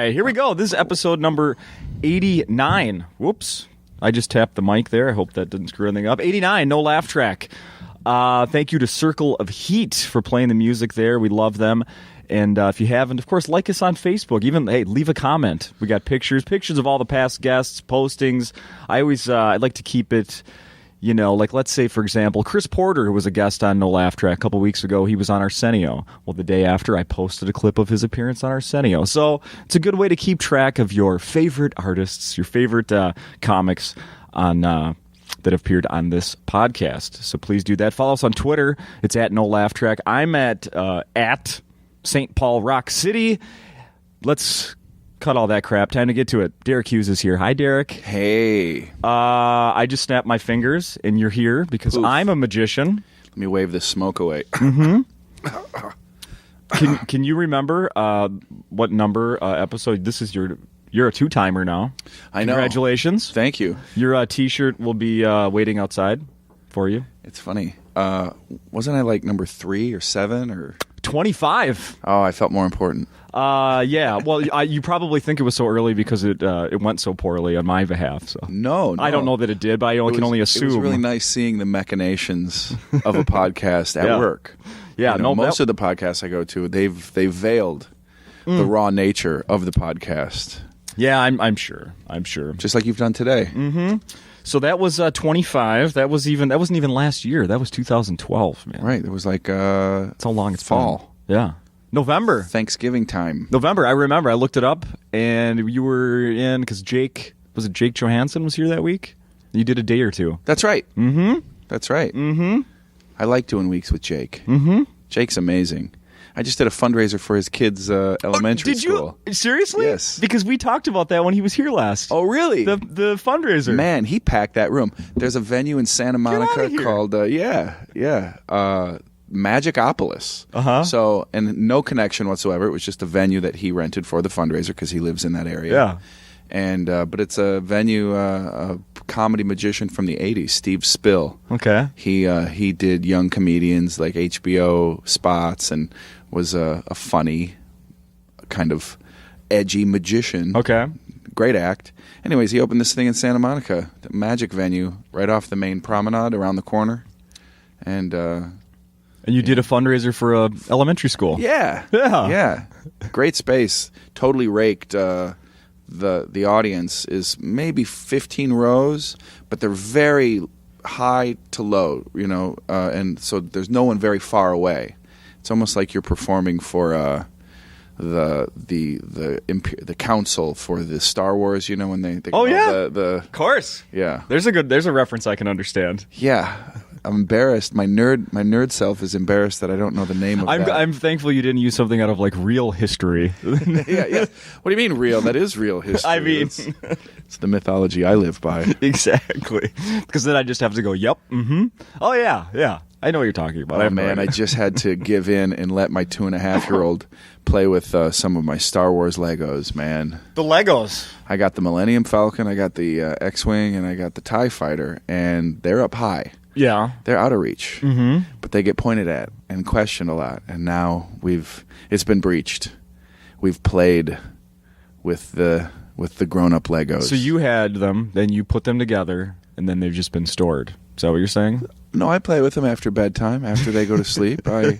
right, here we go. This is episode number 89. Whoops. I just tapped the mic there. I hope that didn't screw anything up. 89, NoLaughTrack. Thank you to Circle of Heat for playing the music there. We love them. And if you haven't, of course, like us on Facebook. Even, hey, leave a comment. We got pictures of all the past guests, postings. I'd like to keep it, like let's say, for example, Chris Porter, who was a guest on NoLaughTrack a couple weeks ago, he was on Arsenio. Well, the day after, I posted a clip of his appearance on Arsenio. So it's a good way to keep track of your favorite artists, your favorite comics on that have appeared on this podcast. So please do that. Follow us on Twitter. It's at NoLaughTrack. I'm at St. Paul Rock City. Let's cut all that crap. Time to get to it. Derek Hughes is here. Hi, Derek. Hey. I just snapped my fingers, and you're here because Poof. I'm a magician. Let me wave this smoke away. Mm-hmm. Can you remember what number episode? This is you're a two-timer now. I know. Congratulations. Thank you. Your T-shirt will be waiting outside for you. It's funny. Wasn't I like number 3 or 7 or 25? Oh, I felt more important. Yeah. Well, you probably think it was so early because it went so poorly on my behalf. So No. I don't know that it did, but I can only assume. It was really nice seeing the machinations of a podcast at work. Yeah. Most of the podcasts I go to, they've veiled the raw nature of the podcast. Yeah, I'm sure. Just like you've done today. Mm-hmm. So that was 25. That wasn't even last year. That was 2012, man. Right. It was like that's how long it's fall. been. Yeah. November. Thanksgiving time. November. I remember. I looked it up, and you were in because Jake Johansson was here that week? You did a day or two. That's right. Mm-hmm. That's right. Mm-hmm. I like doing weeks with Jake. Mm-hmm. Jake's amazing. I just did a fundraiser for his kids' elementary school. Did you? Seriously? Yes. Because we talked about that when he was here last. Oh, really? The fundraiser. Man, he packed that room. There's a venue in Santa Monica called, Magicopolis. Uh-huh. So, and no connection whatsoever. It was just a venue that he rented for the fundraiser because he lives in that area. Yeah. And but it's a venue, a comedy magician from the 80s, Steve Spill. Okay. He did young comedians like HBO spots and was a funny, kind of edgy magician. Okay. Great act. Anyways, he opened this thing in Santa Monica, the magic venue, right off the main promenade around the corner. And you did a fundraiser for a elementary school. Yeah. Yeah. Yeah. Great space. Totally raked. The audience is maybe 15 rows, but they're very high to low, and so there's no one very far away. It's almost like you're performing for the council for the Star Wars, when they of course. Yeah. There's a reference I can understand. Yeah. I'm embarrassed. My nerd self is embarrassed that I don't know the name of that. I'm thankful you didn't use something out of like real history. Yeah. What do you mean real? That is real history. I mean, it's the mythology I live by. Exactly. Because then I just have to go, yep, mm-hmm. Oh, yeah. I know what you're talking about. Oh, man, I just had to give in and let my 2.5-year-old play with some of my Star Wars Legos, man. The Legos. I got the Millennium Falcon, I got the X-Wing, and I got the TIE Fighter, and they're up high. Yeah. They're out of reach. Mm-hmm. But they get pointed at and questioned a lot, and now it's been breached. We've played with the grown-up Legos. So you had them, then you put them together, and then they've just been stored. Is that what you're saying? No, I play with them after bedtime, after they go to sleep. I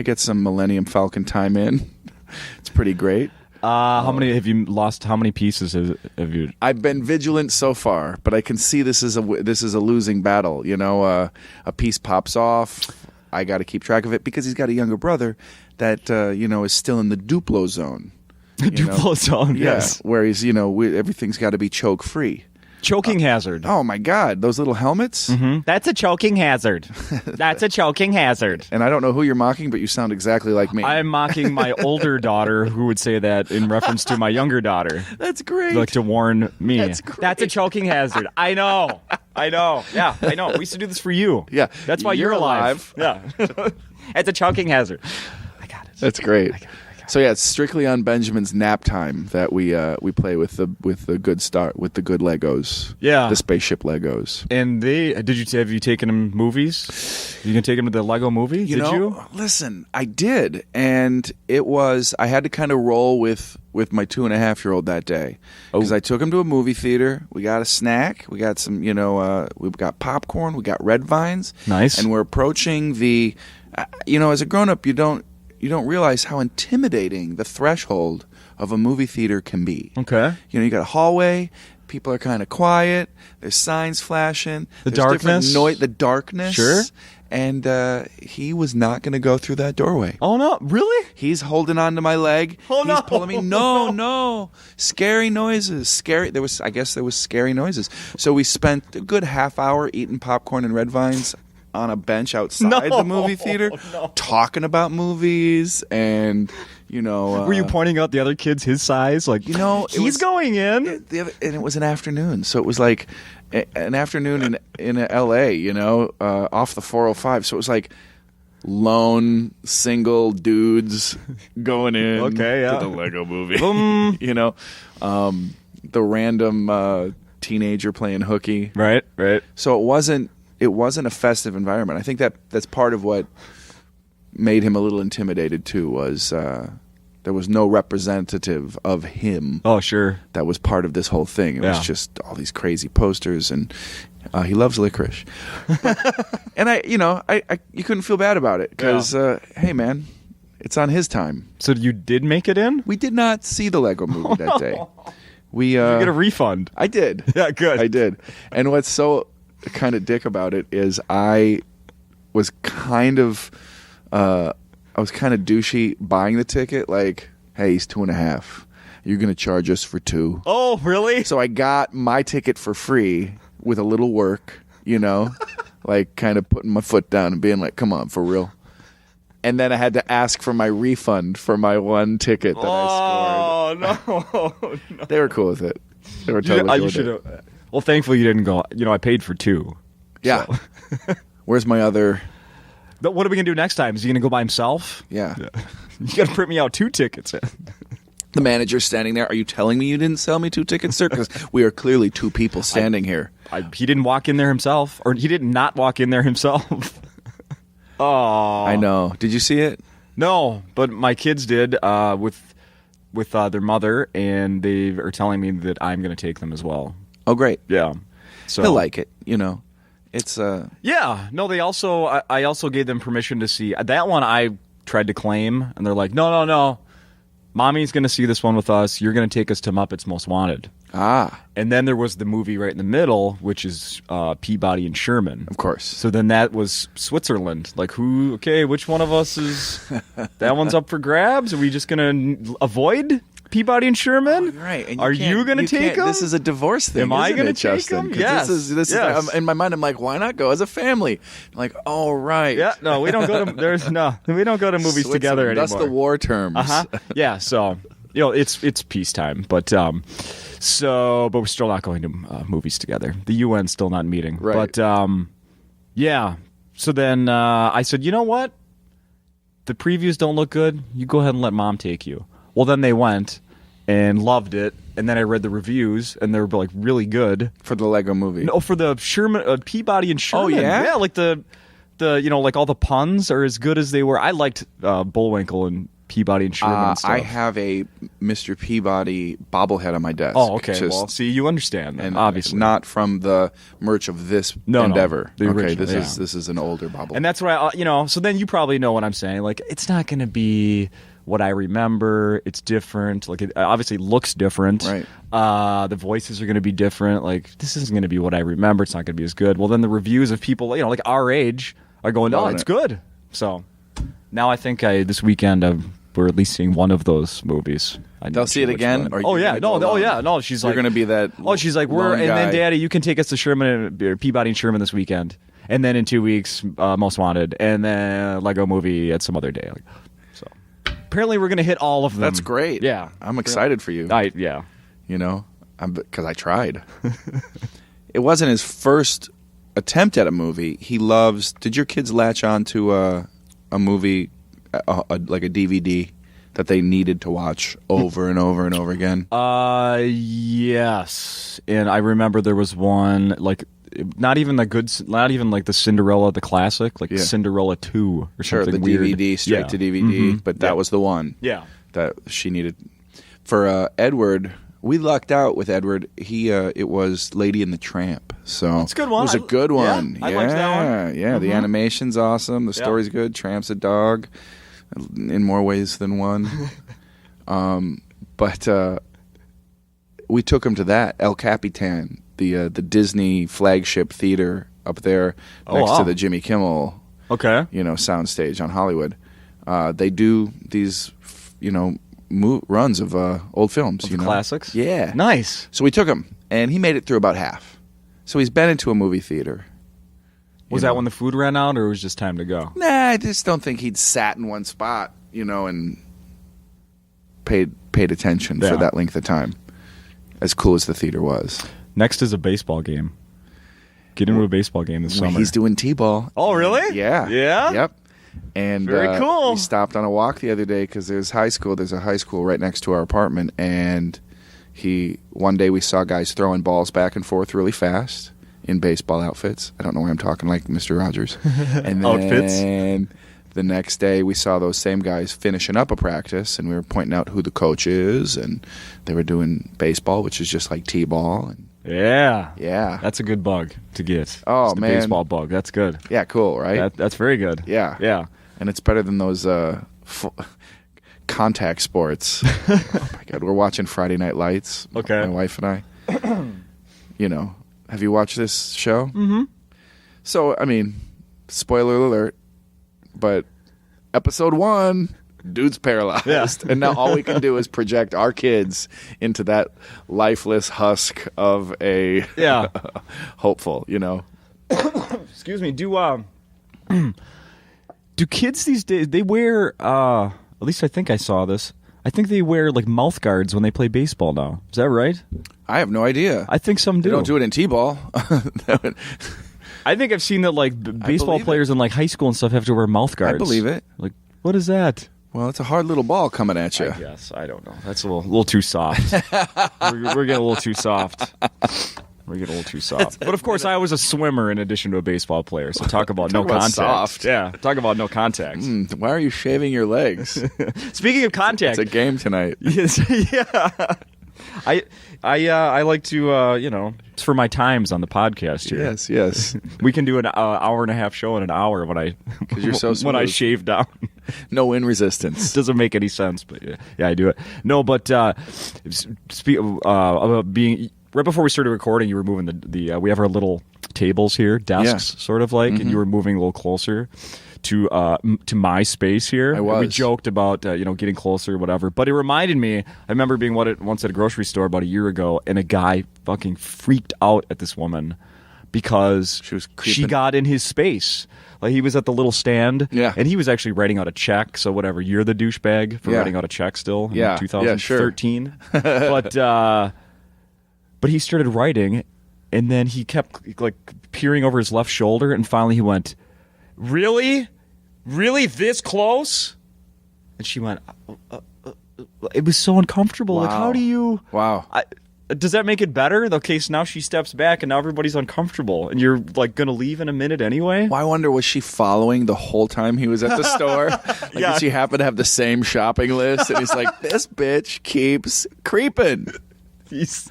get some Millennium Falcon time in. It's pretty great. How many have you lost? How many pieces have you? I've been vigilant so far, but I can see this is a losing battle. A piece pops off. I got to keep track of it because he's got a younger brother that is still in the Duplo zone. Duplo zone, yes. Where he's everything's got to be choke free. Choking hazard. Oh my God, those little helmets. Mm-hmm. That's a choking hazard. That's a choking hazard. And I don't know who you're mocking, but you sound exactly like me. I'm mocking my older daughter, who would say that in reference to my younger daughter. That's great. Like to warn me. That's great. That's a choking hazard. I know. Yeah, I know. We used to do this for you. Yeah. That's why you're alive. Yeah. It's a choking hazard. I got it. That's great. I got it. So yeah, it's strictly on Benjamin's nap time that we play with the good Legos. Yeah. The spaceship Legos. And have you taken him movies? You can take him to the Lego movie? Did you? Listen, I did, and I had to kind of roll with my 2.5-year-old that day because I took him to a movie theater. We got a snack. We got some, we've got popcorn. We got red vines. Nice. And we're approaching the, as a grown-up, you don't realize how intimidating the threshold of a movie theater can be. Okay. You got a hallway. People are kind of quiet. There's signs flashing. There's darkness. Darkness. The darkness. Sure. And he was not going to go through that doorway. Oh, no. Really? He's holding on to my leg. Oh, He's no. pulling me. No. Scary noises. I guess there was scary noises. So we spent a good half hour eating popcorn and red vines on a bench outside the movie theater, talking about movies and, were you pointing out the other kids his size? Like, he's going in. And it was an afternoon. So it was like an afternoon in L.A., off the 405. So it was like lone single dudes going in to the Lego movie. The random teenager playing hooky. Right. So it wasn't a festive environment. I think that's part of what made him a little intimidated too, was there was no representative of him. Oh, sure. That was part of this whole thing. It was just all these crazy posters, and he loves licorice. And you couldn't feel bad about it because, hey man, it's on his time. So you did make it in? We did not see the Lego movie that day. We you get a refund. I did. Yeah, good. I did. And what's so kind of dick about it is I was kind of douchey buying the ticket, like, hey, he's 2.5. You're going to charge us for 2. Oh, really? So I got my ticket for free with a little work, like kind of putting my foot down and being like, come on, for real. And then I had to ask for my refund for my one ticket that I scored. Oh, no. They were cool with it. They were totally cool with it. Well, thankfully you didn't go. I paid for 2. Yeah. So. Where's my other... What are we going to do next time? Is he going to go by himself? Yeah. You got to print me out 2 tickets. The manager's standing there. Are you telling me you didn't sell me 2 tickets, sir? Because we are clearly 2 people standing here. He didn't walk in there himself. Or he did not walk in there himself. Oh. I know. Did you see it? No, but my kids did with their mother, and they are telling me that I'm going to take them as well. Oh, great. Yeah. So he'll like it, It's Yeah. No, I also gave them permission to see that one. I tried to claim, and they're like, no. Mommy's going to see this one with us. You're going to take us to Muppets Most Wanted. And then there was the movie right in the middle, which is Peabody and Sherman. Of course. So then that was Switzerland. Like, which one of us is... that one's up for grabs? Are we just going to avoid Peabody and Sherman? Oh, right. And Are you going to take them? This is a divorce thing. Am I going to take them? Yes. This is in my mind. I'm like, why not go as a family? I'm like, oh, right. Yeah. No, we don't go to. We don't go to movies together anymore. That's the war terms. Yeah. So it's peacetime, but but we're still not going to movies together. The UN's still not meeting. Right. But yeah. So then I said, you know what? The previews don't look good. You go ahead and let Mom take you. Well, then they went and loved it, and then I read the reviews, and they were like really good for the Lego movie. No, for the Sherman, Peabody and Sherman. Oh yeah, like the like all the puns are as good as they were. I liked Bullwinkle and Peabody and Sherman stuff. I have a Mr. Peabody bobblehead on my desk. Oh, okay. Well, see, you understand, then, and obviously not from the merch of this endeavor. The okay, original, this is an older bobblehead, and that's what I So then you probably know what I'm saying. Like, it's not going to be what I remember. It's different. Like, it obviously looks different. Right. The voices are going to be different. Like, this isn't going to be what I remember. It's not going to be as good. Well, then the reviews of people, like our age, are going, oh, it's good. So now I think this weekend we're at least seeing one of those movies. They'll see it again? No, she's like, you're going to be that. Oh, she's like, and then Daddy, you can take us to Sherman, Peabody and Sherman this weekend, and then in 2 weeks, Most Wanted, and then Lego movie at some other day. So apparently, we're going to hit all of them. That's great. Yeah, I'm excited for you. Yeah, because I tried. It wasn't his first attempt at a movie. He loves. Did your kids latch on to a movie, like a DVD, that they needed to watch over and over and over again? Yes. And I remember there was one, like, not even like the Cinderella, the classic, like Cinderella 2 or Sure, something the weird. DVD, straight to DVD, but that was the one that she needed. For Edward, we lucked out with Edward. It was Lady and the Tramp. So it's a good one. It was a good one. I liked that one. Yeah, the animation's awesome. The story's good. Tramp's a dog in more ways than one. But we took him to that, El Capitan, the Disney flagship theater up there next to the Jimmy Kimmel soundstage on Hollywood. They do these, runs of old films. Classics? Yeah. Nice. So we took him, and he made it through about half. So he's been into a movie theater. Was that when the food ran out, or was it just time to go? Nah, I just don't think he'd sat in one spot, and paid attention for that length of time. As cool as the theater was. Next is a baseball game. Get into a baseball game this summer. He's doing T-ball. Oh, really? Yeah. Yeah? Yep. And very cool. We stopped on a walk the other day because there's a high school right next to our apartment, and one day we saw guys throwing balls back and forth really fast in baseball outfits. I don't know why I'm talking like Mr. Rogers. And then Outfits? The next day we saw those same guys finishing up a practice, and we were pointing out who the coach is, and they were doing baseball, which is just like T-ball. And yeah. That's a good bug to get. Oh, it's the man. baseball bug. That's good. Yeah, cool, right? That's very good. Yeah. Yeah. And it's better than those contact sports. Oh, my God. We're watching Friday Night Lights, my wife and I. Have you watched this show? Mm-hmm. So, I mean, spoiler alert, but episode 1, dude's paralyzed. Yeah. And now all we can do is project our kids into that lifeless husk of a hopeful, Excuse me. Do kids these days, they wear, at least I think I saw this, I think they wear like mouth guards when they play baseball now. Is that right? I have no idea. I think some do. They don't do it in T-ball. I think I've seen that like baseball players in like high school and stuff have to wear mouth guards. I believe it. Like, what is that? Well, it's a hard little ball coming at you. I guess. I don't know. That's a little too soft. we're getting a little too soft. We're getting a little too soft. But of course, I was a swimmer in addition to a baseball player. So talk about no contact. Soft. Yeah. Talk about no contact. Why are you shaving your legs? Speaking of contact, it's a game tonight. Yes, yeah. I like to it's for my times on the podcast here. Yes. We can do an hour and a half show in an hour when you're so smooth. when I shave down. No wind resistance. Doesn't make any sense, but yeah, I do it. No, but speak about being right before we started recording, you were moving the we have our little tables here, desks, sort of like, and you were moving a little closer to my space here. I was. And we joked about getting closer, whatever. But it reminded me. I remember being once at a grocery store about a year ago, and a guy fucking freaked out at this woman because she got in his space. Like he was at the little stand, and he was actually writing out a check. So whatever, you're the douchebag for writing out a check still in 2013. Sure. But he started writing, and then he kept like peering over his left shoulder, and finally he went, "Really? Really this close?" And she went, it was so uncomfortable. Wow. Like, how do you... Wow. Does that make it better? Okay, so now she steps back, and now everybody's uncomfortable, and you're like going to leave in a minute anyway? Well, I wonder, was she following the whole time he was at the store? Did she happen to have the same shopping list? And he's like, this bitch keeps creeping. He's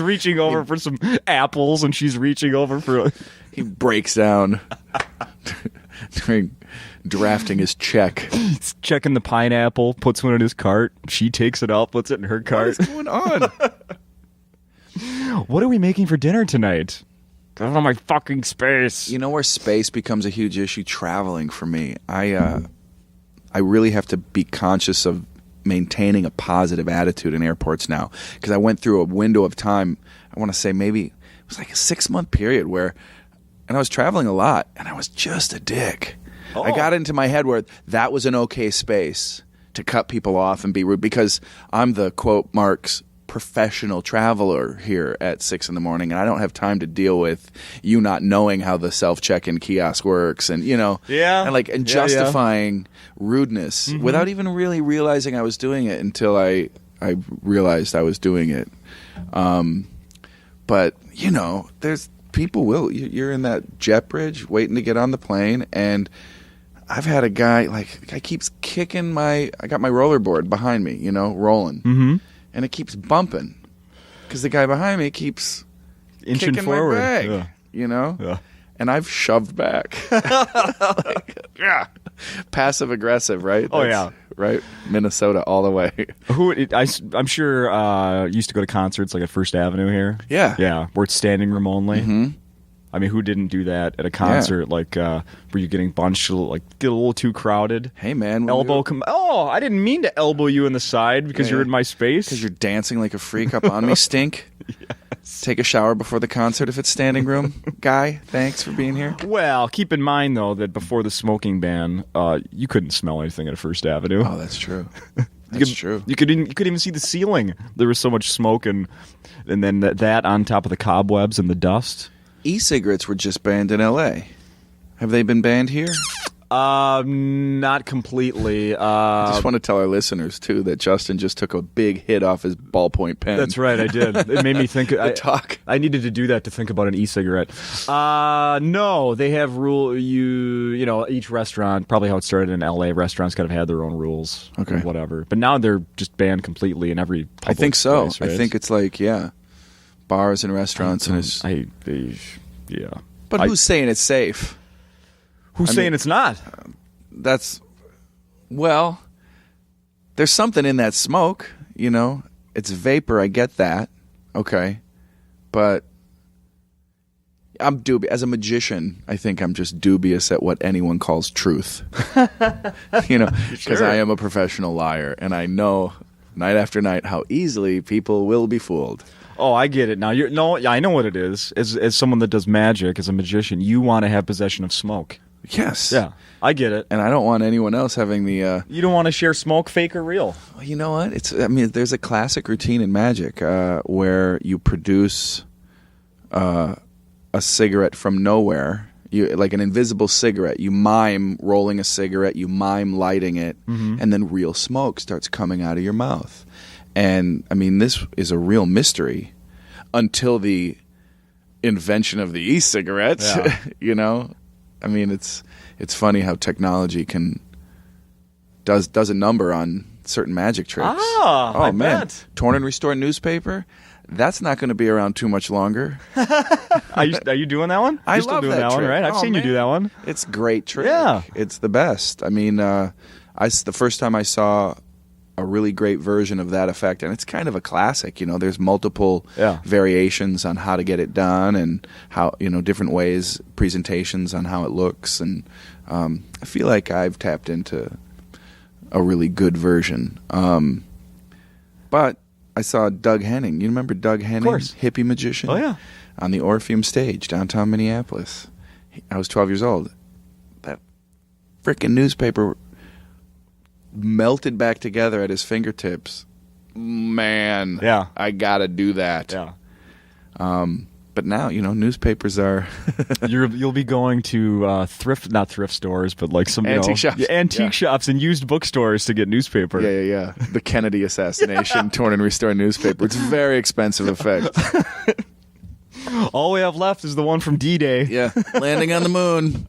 reaching over for some apples, and she's reaching over for... He breaks down during drafting his check. He's checking the pineapple, puts one in his cart. She takes it out, puts it in her cart. What is going on? What are we making for dinner tonight? I don't know my fucking space. You know where space becomes a huge issue? Traveling for me. I really have to be conscious of maintaining a positive attitude in airports now, because I went through a window of time, I want to say maybe it was like a 6-month period where, and I was traveling a lot, and I was just a dick. I got into my head where that was an okay space to cut people off and be rude, because I'm the, quote marks, professional traveler here at 6 a.m, and I don't have time to deal with you not knowing how the self-check-in kiosk works, and and justifying rudeness without even really realizing I was doing it until I realized I was doing it. But there's people you're in that jet bridge waiting to get on the plane, and I've had a guy keeps kicking I got my rollerboard behind me, rolling, and it keeps bumping because the guy behind me keeps inching kicking forward, my bag, and I've shoved back, passive aggressive, right? Right, Minnesota all the way. I'm sure used to go to concerts like at First Avenue here. Yeah, where it's standing room only. Mm-hmm. I mean, who didn't do that at a concert? Like, were you getting bunched, get a little too crowded? Hey, man. I didn't mean to elbow you in the side because you're in my space. Because you're dancing like a freak up on me, stink. Yes. Take a shower before the concert if it's standing room. Guy, thanks for being here. Well, keep in mind, though, that before the smoking ban, you couldn't smell anything at First Avenue. Oh, that's true. That's true. You could even see the ceiling. There was so much smoke, and then that on top of the cobwebs and the dust. E-cigarettes were just banned in L.A. Have they been banned here? Not completely. I just want to tell our listeners, too, that Justin just took a big hit off his ballpoint pen. That's right, I did. It made me think. I needed to do that to think about an e-cigarette. No, they have each restaurant, probably how it started in L.A., restaurants kind of had their own rules. Okay. Or whatever. But now they're just banned completely in every public I think so. place, right? I think it's bars and restaurants. But who's saying it's safe? Who's saying it's not? There's something in that smoke, It's vapor, I get that. Okay. But I'm dubious. As a magician, I think I'm just dubious at what anyone calls truth. Because I am a professional liar, and I know night after night how easily people will be fooled. Oh, I get it now. I know what it is. As someone that does magic, as a magician, you want to have possession of smoke. Yes. Yeah, I get it. And I don't want anyone else having the... You don't want to share smoke, fake or real. Well, you know what? There's a classic routine in magic where you produce a cigarette from nowhere. Like an invisible cigarette. You mime rolling a cigarette, you mime lighting it, and then real smoke starts coming out of your mouth. And, this is a real mystery until the invention of the e-cigarettes, Yeah. It's funny how technology does a number on certain magic tricks. I man. bet. Torn and restore newspaper, that's not going to be around too much longer. Are you doing that one? I You're still love doing that one, trick. right? I've seen you do that one. It's a great trick. Yeah. It's the best. The first time I saw a really great version of that effect, and it's kind of a classic. There's multiple variations on how to get it done, and how different ways, presentations on how it looks, and I feel like I've tapped into a really good version. But I saw Doug Henning. You remember Doug Henning, of course. Hippie magician? Oh yeah, on the Orpheum stage downtown Minneapolis. I was 12 years old. That frickin' newspaper melted back together at his fingertips. Man, yeah, I gotta do that. Yeah. But now, newspapers are... You'll be going to not thrift stores, but like some antique shops. Antique shops and used bookstores to get newspaper. Yeah. The Kennedy assassination, torn and restore newspaper. It's a very expensive effect. All we have left is the one from D-Day. Yeah, landing on the moon.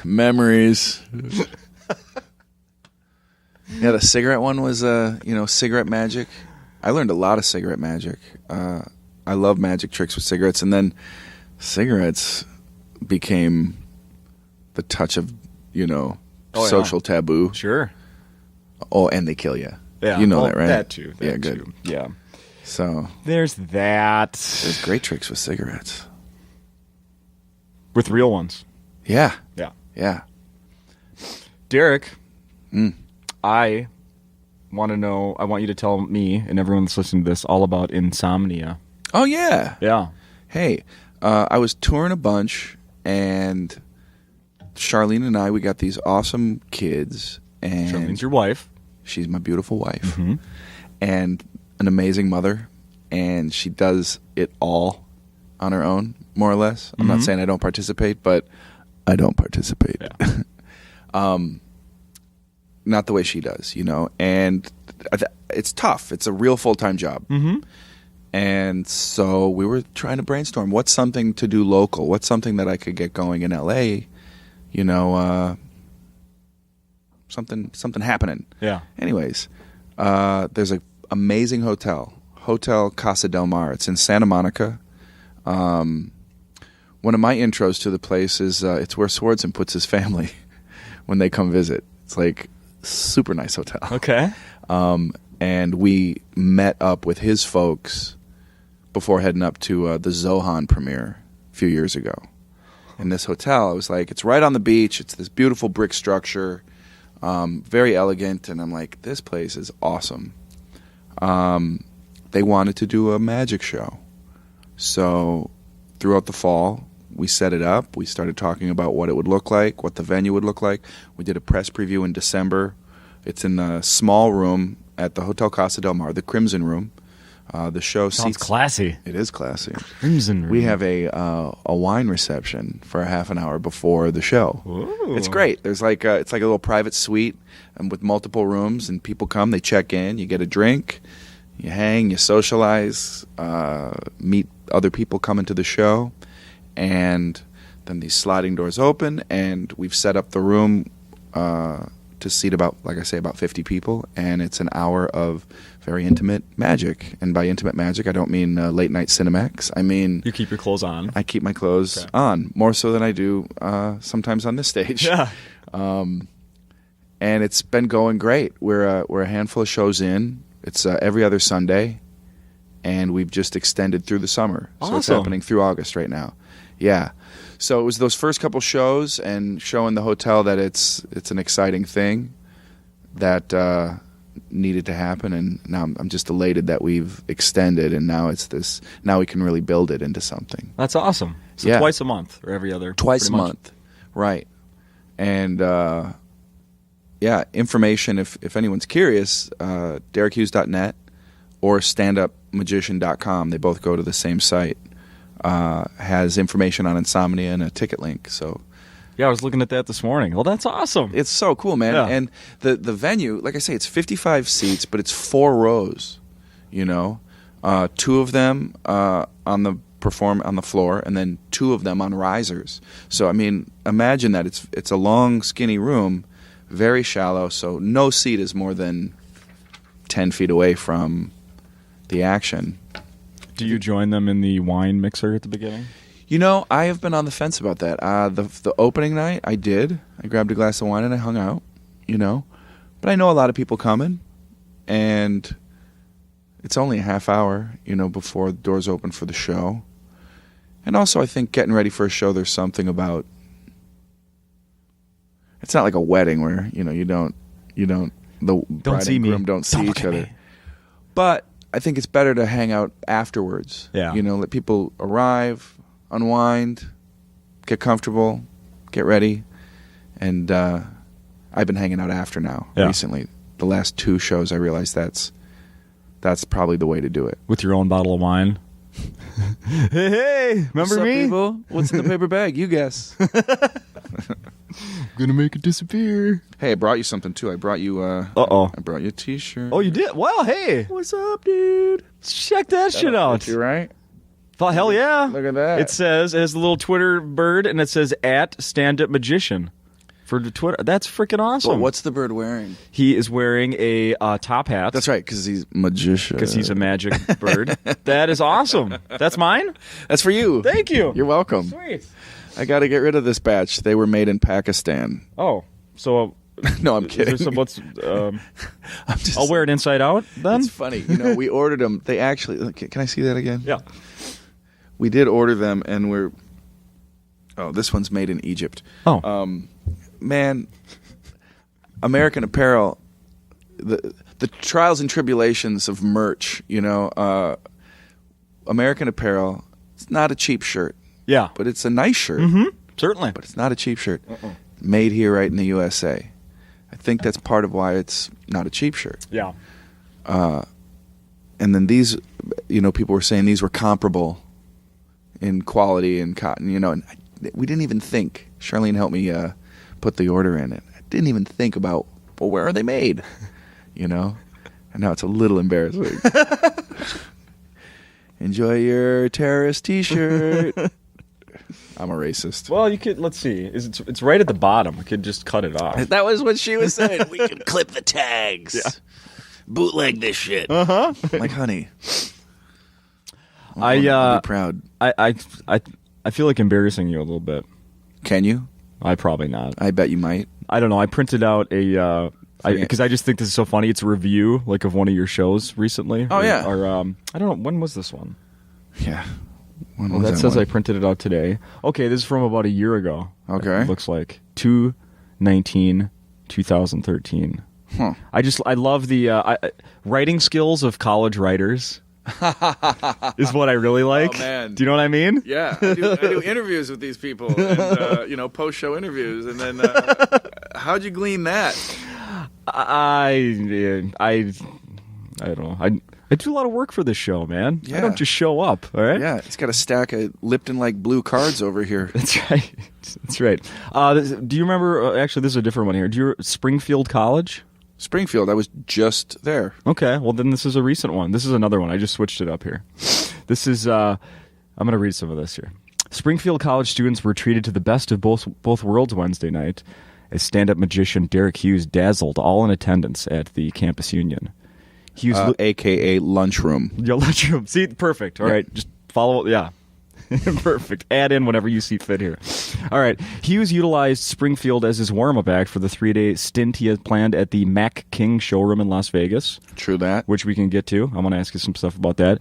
Memories. Yeah, the cigarette one was, cigarette magic. I learned a lot of cigarette magic. I love magic tricks with cigarettes, and then cigarettes became the touch of, social taboo. Sure. Oh, and they kill you. Yeah. That, right? That too. Good. Too. Yeah. So there's that. There's great tricks with cigarettes. With real ones. Yeah. Yeah. Derek, I want you to tell me and everyone that's listening to this all about insomnia. Oh, yeah. Yeah. Hey, I was touring a bunch, and Charlene and I, we got these awesome kids. And Charlene's your wife. She's my beautiful wife. Mm-hmm. And an amazing mother, and she does it all on her own, more or less. I'm not saying I don't participate, but I don't participate. Yeah. Not the way she does, and it's tough. It's a real full-time job. And so we were trying to brainstorm what's something to do local, what's something that I could get going in LA, something happening. Yeah. Anyways, there's an amazing Hotel Casa del Mar. It's in Santa Monica. One of my intros to the place is it's where Swardson puts his family when they come visit. It's like super nice hotel. Okay. And we met up with his folks before heading up to the Zohan premiere a few years ago. In this hotel, I was like, it's right on the beach. It's this beautiful brick structure, very elegant. And I'm like, this place is awesome. They wanted to do a magic show. So throughout the fall, we set it up. We started talking about what it would look like, what the venue would look like. We did a press preview in December. It's in a small room at the Hotel Casa del Mar, the Crimson Room. The show Sounds seats. classy. It is classy. Crimson Room. We have a wine reception for a half an hour before the show. Ooh. It's great. There's it's like a little private suite and with multiple rooms, and people come, they check in, you get a drink, you hang, you socialize, meet other people coming to the show, and then these sliding doors open, and we've set up the room to seat about 50 people, and it's an hour of very intimate magic. And by intimate magic, I don't mean late night Cinemax. I mean, You keep your clothes on. I keep my clothes on more so than I do sometimes on this stage. Yeah. And it's been going great. We're a handful of shows in. It's every other Sunday, and we've just extended through the summer. So it's Awesome. happening through August right now. Yeah. So it was those first couple shows and showing the hotel that it's an exciting thing that needed to happen, and now I'm just elated that we've extended, and now it's this. Now we can really build it into something. That's awesome. So Yeah. twice a month or every other? Twice a pretty much. month, right? And information if anyone's curious, DerekHughes.net or StandUpMagician.com. They both go to the same site. Has information on Insomnia and a ticket link. So Yeah, I was looking at that this morning. Well, that's awesome. it's so cool, man. Yeah. And the venue, like I say, it's 55 seats, but it's 4 rows. 2 of them on the floor, and then 2 of them on risers. So I mean, imagine that it's a long, skinny room, very shallow. So no seat is more than 10 feet away from the action. Do you join them in the wine mixer at the beginning? I have been on the fence about that. The opening night, I did. I grabbed a glass of wine and I hung out, But I know a lot of people coming, and it's only a half hour, before the doors open for the show. And also, I think getting ready for a show, there's something about. It's not like a wedding where the bride see and me. groom don't see Don't each look at other. me. But I think it's better to hang out afterwards. Yeah. Let people arrive, unwind, get comfortable, get ready. And I've been hanging out after now recently. The last 2 shows, I realized that's probably the way to do it. With your own bottle of wine? hey, remember What's up, me? people? What's in the paper bag? You guess. Gonna make it disappear. Hey, I brought you something too. I brought you Uh-oh. I brought you a t-shirt. Oh, you did? Well, hey. What's up, dude? Check that shit out. You right? Hell yeah. Look at that. It says, it has a little Twitter bird, and it says @StandUpMagician for the Twitter. That's freaking awesome. Well, what's the bird wearing? He is wearing a top hat. That's right, because he's magician. Because he's a magic bird. That is awesome. That's mine? That's for you. Thank you. You're welcome. Sweet. I got to get rid of this batch. They were made in Pakistan. Oh, so No, I'm is kidding. there some, what's, I'm just, I'll wear it inside out then? It's funny. We ordered them. They actually. Can I see that again? Yeah. We did order them, and we're. Oh, this one's made in Egypt. Oh. Man, American Apparel, the trials and tribulations of merch, American Apparel, it's not a cheap shirt, Yeah. but it's a nice shirt. Mm-hmm. Certainly. But it's not a cheap shirt. Made here right in the USA. I think that's part of why it's not a cheap shirt. Yeah. then these, people were saying these were comparable in quality and cotton, and we didn't even think. Charlene helped me put the order in it. I didn't even think about, well, where are they made? And now it's a little embarrassing. Enjoy your terrorist T-shirt. I'm a racist. Well, you could. Let's see. It's right at the bottom. We could just cut it off. That was what she was saying. We can clip the tags. Yeah. Bootleg this shit. Like, honey. I'll be proud. I feel like embarrassing you a little bit. Can you? I probably not. I bet you might. I don't know. I printed out a because I just think this is so funny. It's a review like of one of your shows recently. Oh yeah. Or I don't know, when was this one? Yeah. Well, that says I printed it out today. Okay, this is from about a year ago. Okay. It looks like 2/19/2013. Huh. I love the writing skills of college writers. Is what I really like. Oh, man. Do you know what I mean? Yeah, I do interviews with these people, and post-show interviews, and then how'd you glean that? I don't know. I do a lot of work for this show, man. Yeah. I don't just show up, all right? Yeah, it's got a stack of Lipton-like blue cards over here. That's right. That's right. Do you remember, actually, this is a different one here. Do you Springfield College? Springfield, I was just there. Okay, well, then this is a recent one. This is another one. I just switched it up here. This is, I'm going to read some of this here. Springfield College students were treated to the best of both worlds Wednesday night as stand-up magician Derek Hughes dazzled all in attendance at the campus union. Hughes, a.k.a. lunchroom. Yeah, lunchroom. See, perfect. All right, just follow. Yeah, perfect. Add in whatever you see fit here. All right. Hughes utilized Springfield as his warm-up act for the 3-day stint he had planned at the Mac King showroom in Las Vegas. True that. Which we can get to. I want to ask you some stuff about that.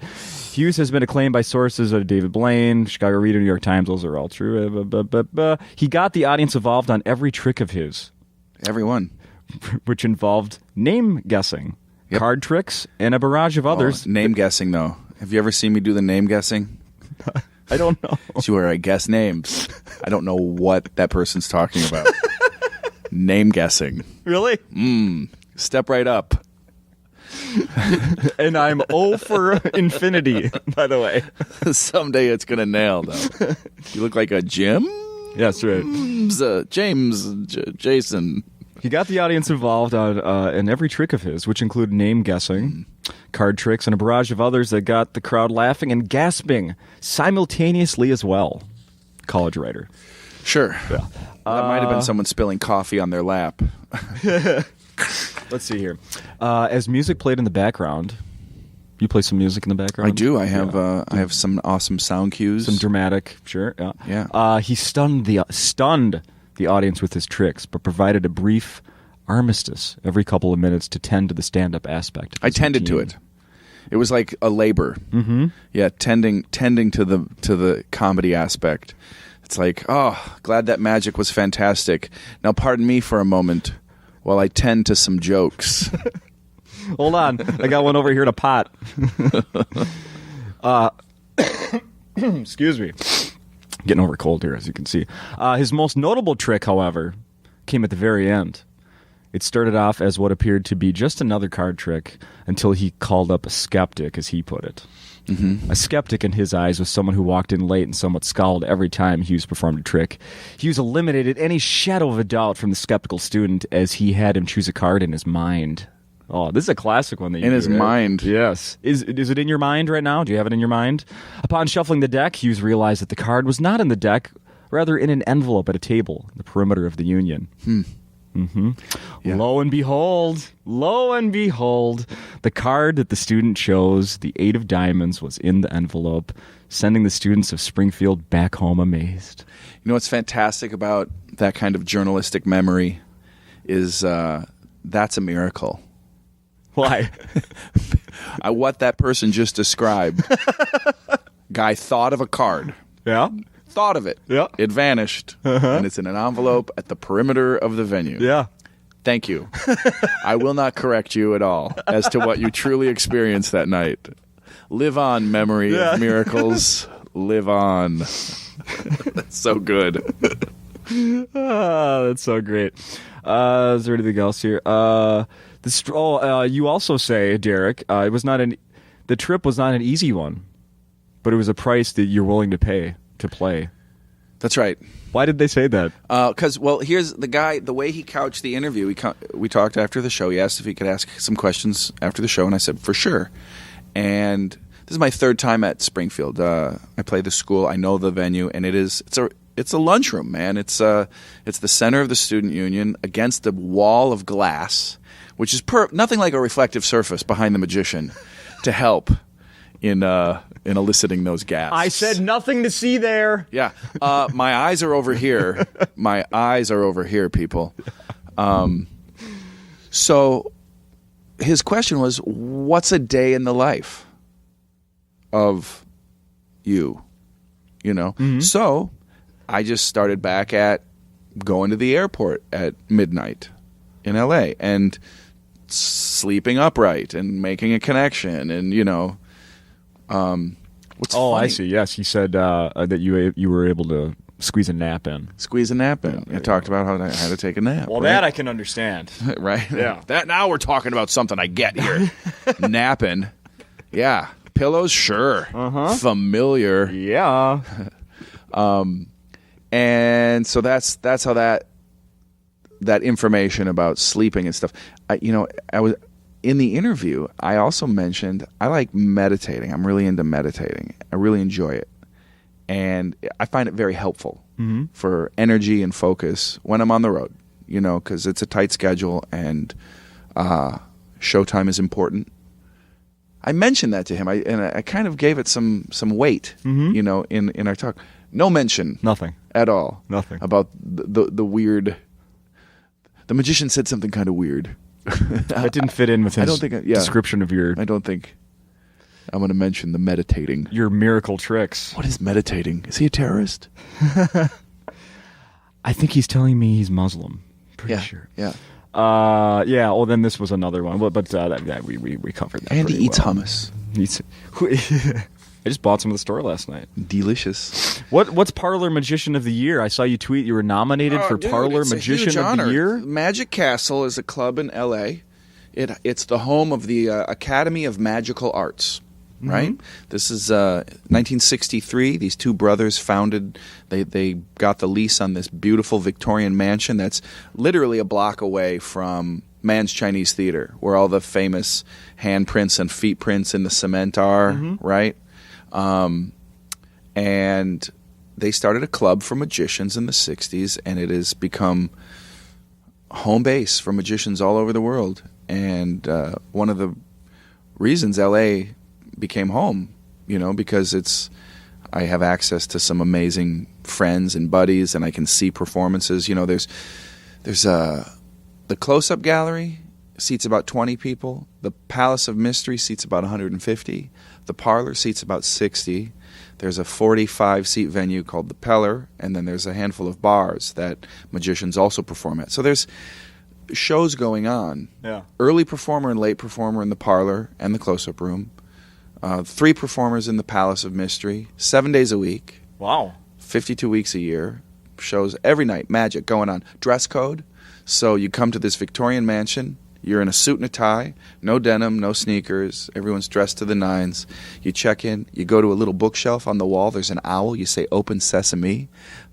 Hughes has been acclaimed by sources of David Blaine, Chicago Reader, New York Times. Those are all true. He got the audience involved on every trick of his. Everyone. Which involved name guessing. Yep. Card tricks, and a barrage of others. Name guessing, though. Have you ever seen me do the name guessing? I don't know. It's where I guess names. I don't know what that person's talking about. Name guessing. Really? Step right up. And I'm O for infinity, by the way. Someday it's going to nail, though. You look like a Jim? Yes, right. Jason. He got the audience involved in every trick of his, which included name guessing, card tricks, and a barrage of others that got the crowd laughing and gasping simultaneously as well. College writer. Sure. Yeah. That might have been someone spilling coffee on their lap. Let's see here. As music played in the background, you play some music in the background? I do. I have some awesome sound cues. Some dramatic, sure. Yeah. Yeah. He stunned the audience with his tricks, but provided a brief armistice every couple of minutes to tend to the stand-up aspect. I tended to it. It was like a labor. Mm-hmm. Yeah, tending to the comedy aspect. It's like, oh, glad that magic was fantastic. Now, pardon me for a moment while I tend to some jokes. Hold on, I got one over here in a pot. Excuse me. Getting over cold here, as you can see. His most notable trick, however, came at the very end. It started off as what appeared to be just another card trick until he called up a skeptic, as he put it. Mm-hmm. A skeptic, in his eyes, was someone who walked in late and somewhat scowled every time Hughes performed a trick. Hughes eliminated any shadow of a doubt from the skeptical student as he had him choose a card in his mind. Oh, this is a classic one. In his mind. Yes. Is it in your mind right now? Do you have it in your mind? Upon shuffling the deck, Hughes realized that the card was not in the deck, rather in an envelope at a table in the perimeter of the union. Mm-hmm. Yeah. Lo and behold, the card that the student chose, the 8 of diamonds, was in the envelope, sending the students of Springfield back home amazed. You know what's fantastic about that kind of journalistic memory is that's a miracle. Why? What that person just described. Guy thought of a card. Yeah. Thought of it. Yeah. It vanished. And it's in an envelope at the perimeter of the venue. Yeah. Thank you. I will not correct you at all as to what you truly experienced that night. Live on, memory of miracles. Live on. That's so good. That's so great. Is there anything else here? You also say, Derek, it was not the trip was not an easy one, but it was a price that you're willing to pay to play. That's right. Why did they say that? Because, here's the guy, the way he couched the interview, we talked after the show. He asked if he could ask some questions after the show, and I said, for sure. And this is my third time at Springfield. I play the school. I know the venue, and it's a lunchroom, man. It's the center of the student union against a wall of glass, which is nothing like a reflective surface behind the magician to help in eliciting those gaps. I said nothing to see there. Yeah. My eyes are over here. My eyes are over here, people. So his question was, what's a day in the life of you? You know? Mm-hmm. So I just started back at going to the airport at midnight in L.A. and sleeping upright and making a connection and, what's funny, I see. Yes, he said that you were able to squeeze a nap in. I talked about how I had to take a nap. Well, right? that I can understand. Right? Yeah. That now we're talking about something I get here. Napping. Yeah. Pillows, sure. Uh-huh. Familiar. Yeah. And so that's how that information about sleeping and stuff. I was in the interview. I also mentioned I like meditating. I'm really into meditating. I really enjoy it, and I find it very helpful for energy and focus when I'm on the road. Because it's a tight schedule and showtime is important. I mentioned that to him. I kind of gave it some weight. In our talk. No mention. Nothing. At all. Nothing. About the weird. The magician said something kind of weird. That didn't fit in with his description of your... I don't think I'm going to mention the meditating. Your miracle tricks. What is meditating? Is he a terrorist? I think he's telling me he's Muslim. Pretty sure. Yeah. Well, then this was another one. But we covered that. And he eats well. hummus. I just bought some at the store last night. Delicious. What's Parlor Magician of the Year? I saw you tweet you were nominated for Parlor Magician of the Year. Magic Castle is a club in L.A. It's the home of the Academy of Magical Arts. Right? This is 1963. These two brothers founded. They got the lease on this beautiful Victorian mansion that's literally a block away from Mann's Chinese Theater, where all the famous handprints and feet prints in the cement are. Right? And they started a club for magicians in the 60s, and it has become home base for magicians all over the world. And one of the reasons L.A. became home, because I have access to some amazing friends and buddies, and I can see performances. There's the close-up gallery seats about 20 people. The Palace of Mystery seats about 150. The Parlor seats about 60. There's a 45-seat venue called the Peller, and then there's a handful of bars that magicians also perform at. So there's shows going on. Yeah. Early performer and late performer in the Parlor and the close-up room. 3 performers in the Palace of Mystery, 7 days a week. Wow. 52 weeks a year. Shows every night. Magic going on. Dress code. So you come to this Victorian mansion. You're in a suit and a tie, no denim, no sneakers. Everyone's dressed to the nines. You check in. You go to a little bookshelf on the wall. There's an owl. You say, "Open sesame."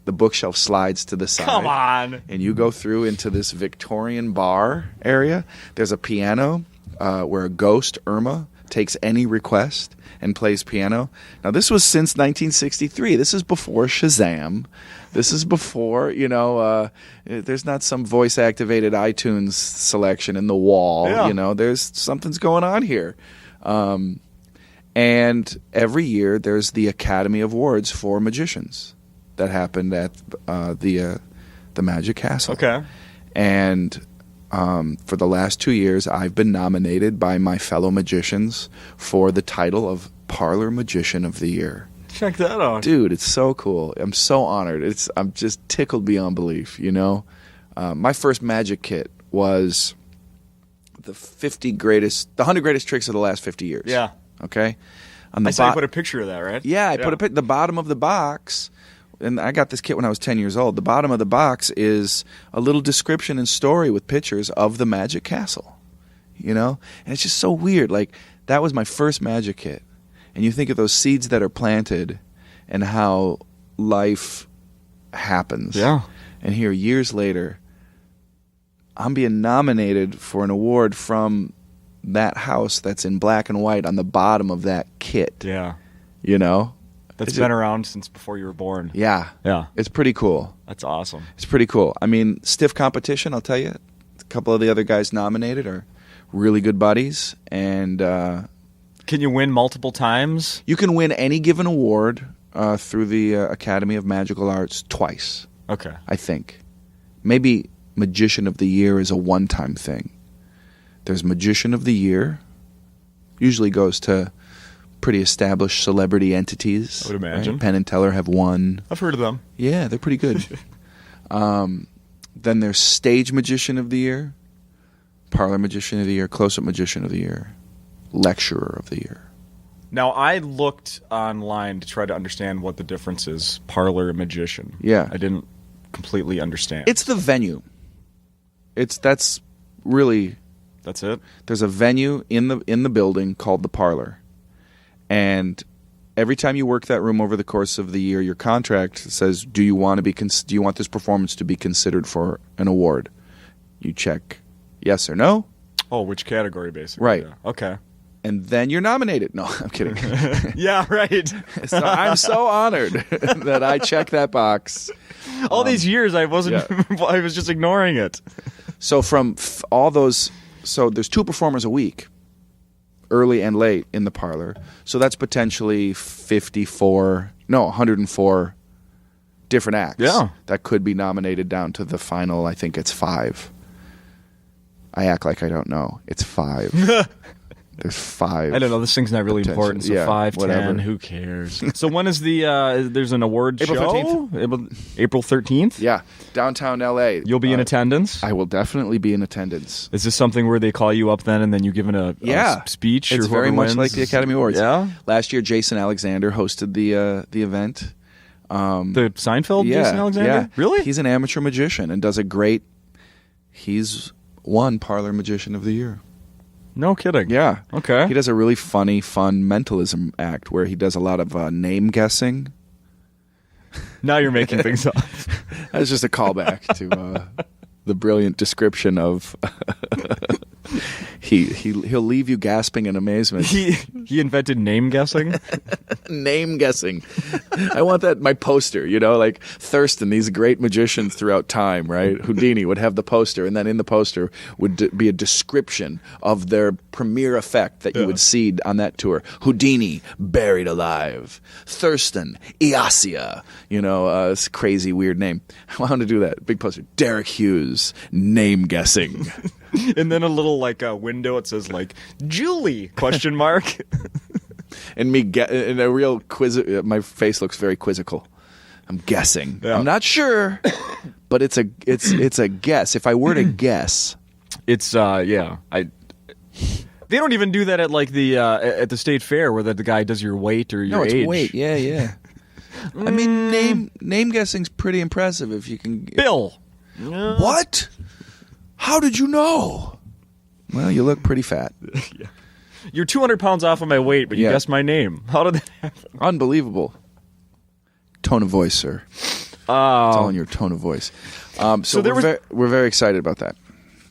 The bookshelf slides to the side. Come on. And you go through into this Victorian bar area. There's a piano where a ghost, Irma, takes any request and plays piano. Now, this was since 1963. This is before Shazam. This is before, there's not some voice-activated iTunes selection in the wall. Yeah. There's something's going on here. And every year there's the Academy Awards for magicians that happened at the Magic Castle. Okay. And for the last 2 years, I've been nominated by my fellow magicians for the title of Parlor Magician of the Year. Check that out. Dude, it's so cool. I'm so honored. I'm just tickled beyond belief, My first magic kit was the 100 greatest tricks of the last 50 years. Yeah. Okay? I saw you put a picture of that, right? Yeah, I put the bottom of the box, and I got this kit when I was 10 years old. The bottom of the box is a little description and story with pictures of the Magic Castle, And it's just so weird. Like, That was my first magic kit. And you think of those seeds that are planted and how life happens. Yeah. And here, years later, I'm being nominated for an award from that house that's in black and white on the bottom of that kit. Yeah. You know? That's been around since before you were born. Yeah. Yeah. It's pretty cool. That's awesome. It's pretty cool. I mean, stiff competition, I'll tell you. A couple of the other guys nominated are really good buddies. And can you win multiple times? you can win any given award through the Academy of Magical Arts twice, Okay. I think. Maybe Magician of the Year is a one-time thing. There's Magician of the Year. Usually goes to pretty established celebrity entities. I would imagine. Right? Penn and Teller have won. I've heard of them. Yeah, they're pretty good. Then there's Stage Magician of the Year, Parlor Magician of the Year, Close-Up Magician of the Year, Lecturer of the Year. Now, I looked online to try to understand what the difference is, parlor and magician. Yeah. I didn't completely understand. It's the venue. That's really... That's it? There's a venue in the building called the Parlor. And every time you work that room over the course of the year, your contract says, do you want this performance to be considered for an award? You check yes or no. Oh, which category, basically? Right. Yeah. Okay. And then you're nominated. No, I'm kidding. Yeah, right. So I'm so honored that I checked that box. All these years, I wasn't. Yeah. I was just ignoring it. So from all those, so there's 2 performers a week, early and late in the Parlor. So that's potentially 104 different acts. Yeah. That could be nominated down to the final. I think it's 5. I act like I don't know. It's 5. There's 5. I don't know. This thing's not really Potential. important. So Yeah, 5, whatever. 10, who cares? So when is the? There's an award April show. 13th. April 13th. Yeah, downtown L.A. You'll be in attendance. I will definitely be in attendance. Is this something where they call you up then and then you give a speech? It's or very whoever much wins? like the Academy Awards. Yeah. Last year, Jason Alexander hosted the event. The Seinfeld Yeah, Jason Alexander? yeah. Really? He's an amateur magician and does a great. He's won Parlor Magician of the Year. No kidding. Yeah. Okay. He does a really fun mentalism act where he does a lot of name guessing. Now you're making things up. That's just a callback to the brilliant description of. He'll leave you gasping in amazement. He invented name guessing. Name guessing. I want that my poster, like Thurston, these great magicians throughout time, right? Houdini would have the poster, and then in the poster would be a description of their premiere effect that you would see on that tour. Houdini, buried alive. Thurston, Iasia, this crazy weird name. I want to do that. Big poster. Derek Hughes, name guessing. And then a little window. It says Julie ? And me in a real quiz. My face looks very quizzical. I'm guessing. Yeah. I'm not sure, but it's a guess. If I were to guess, It's They don't even do that at at the state fair where the guy does your weight or your no, it's age. weight. Yeah. I mean, name guessing's pretty impressive if you can. Bill. What? How did you know? Well, you look pretty fat. Yeah. You're 200 pounds off of my weight, but you guessed my name. How did that happen? Unbelievable. Tone of voice, sir. It's all in your tone of voice. So we're very excited about that,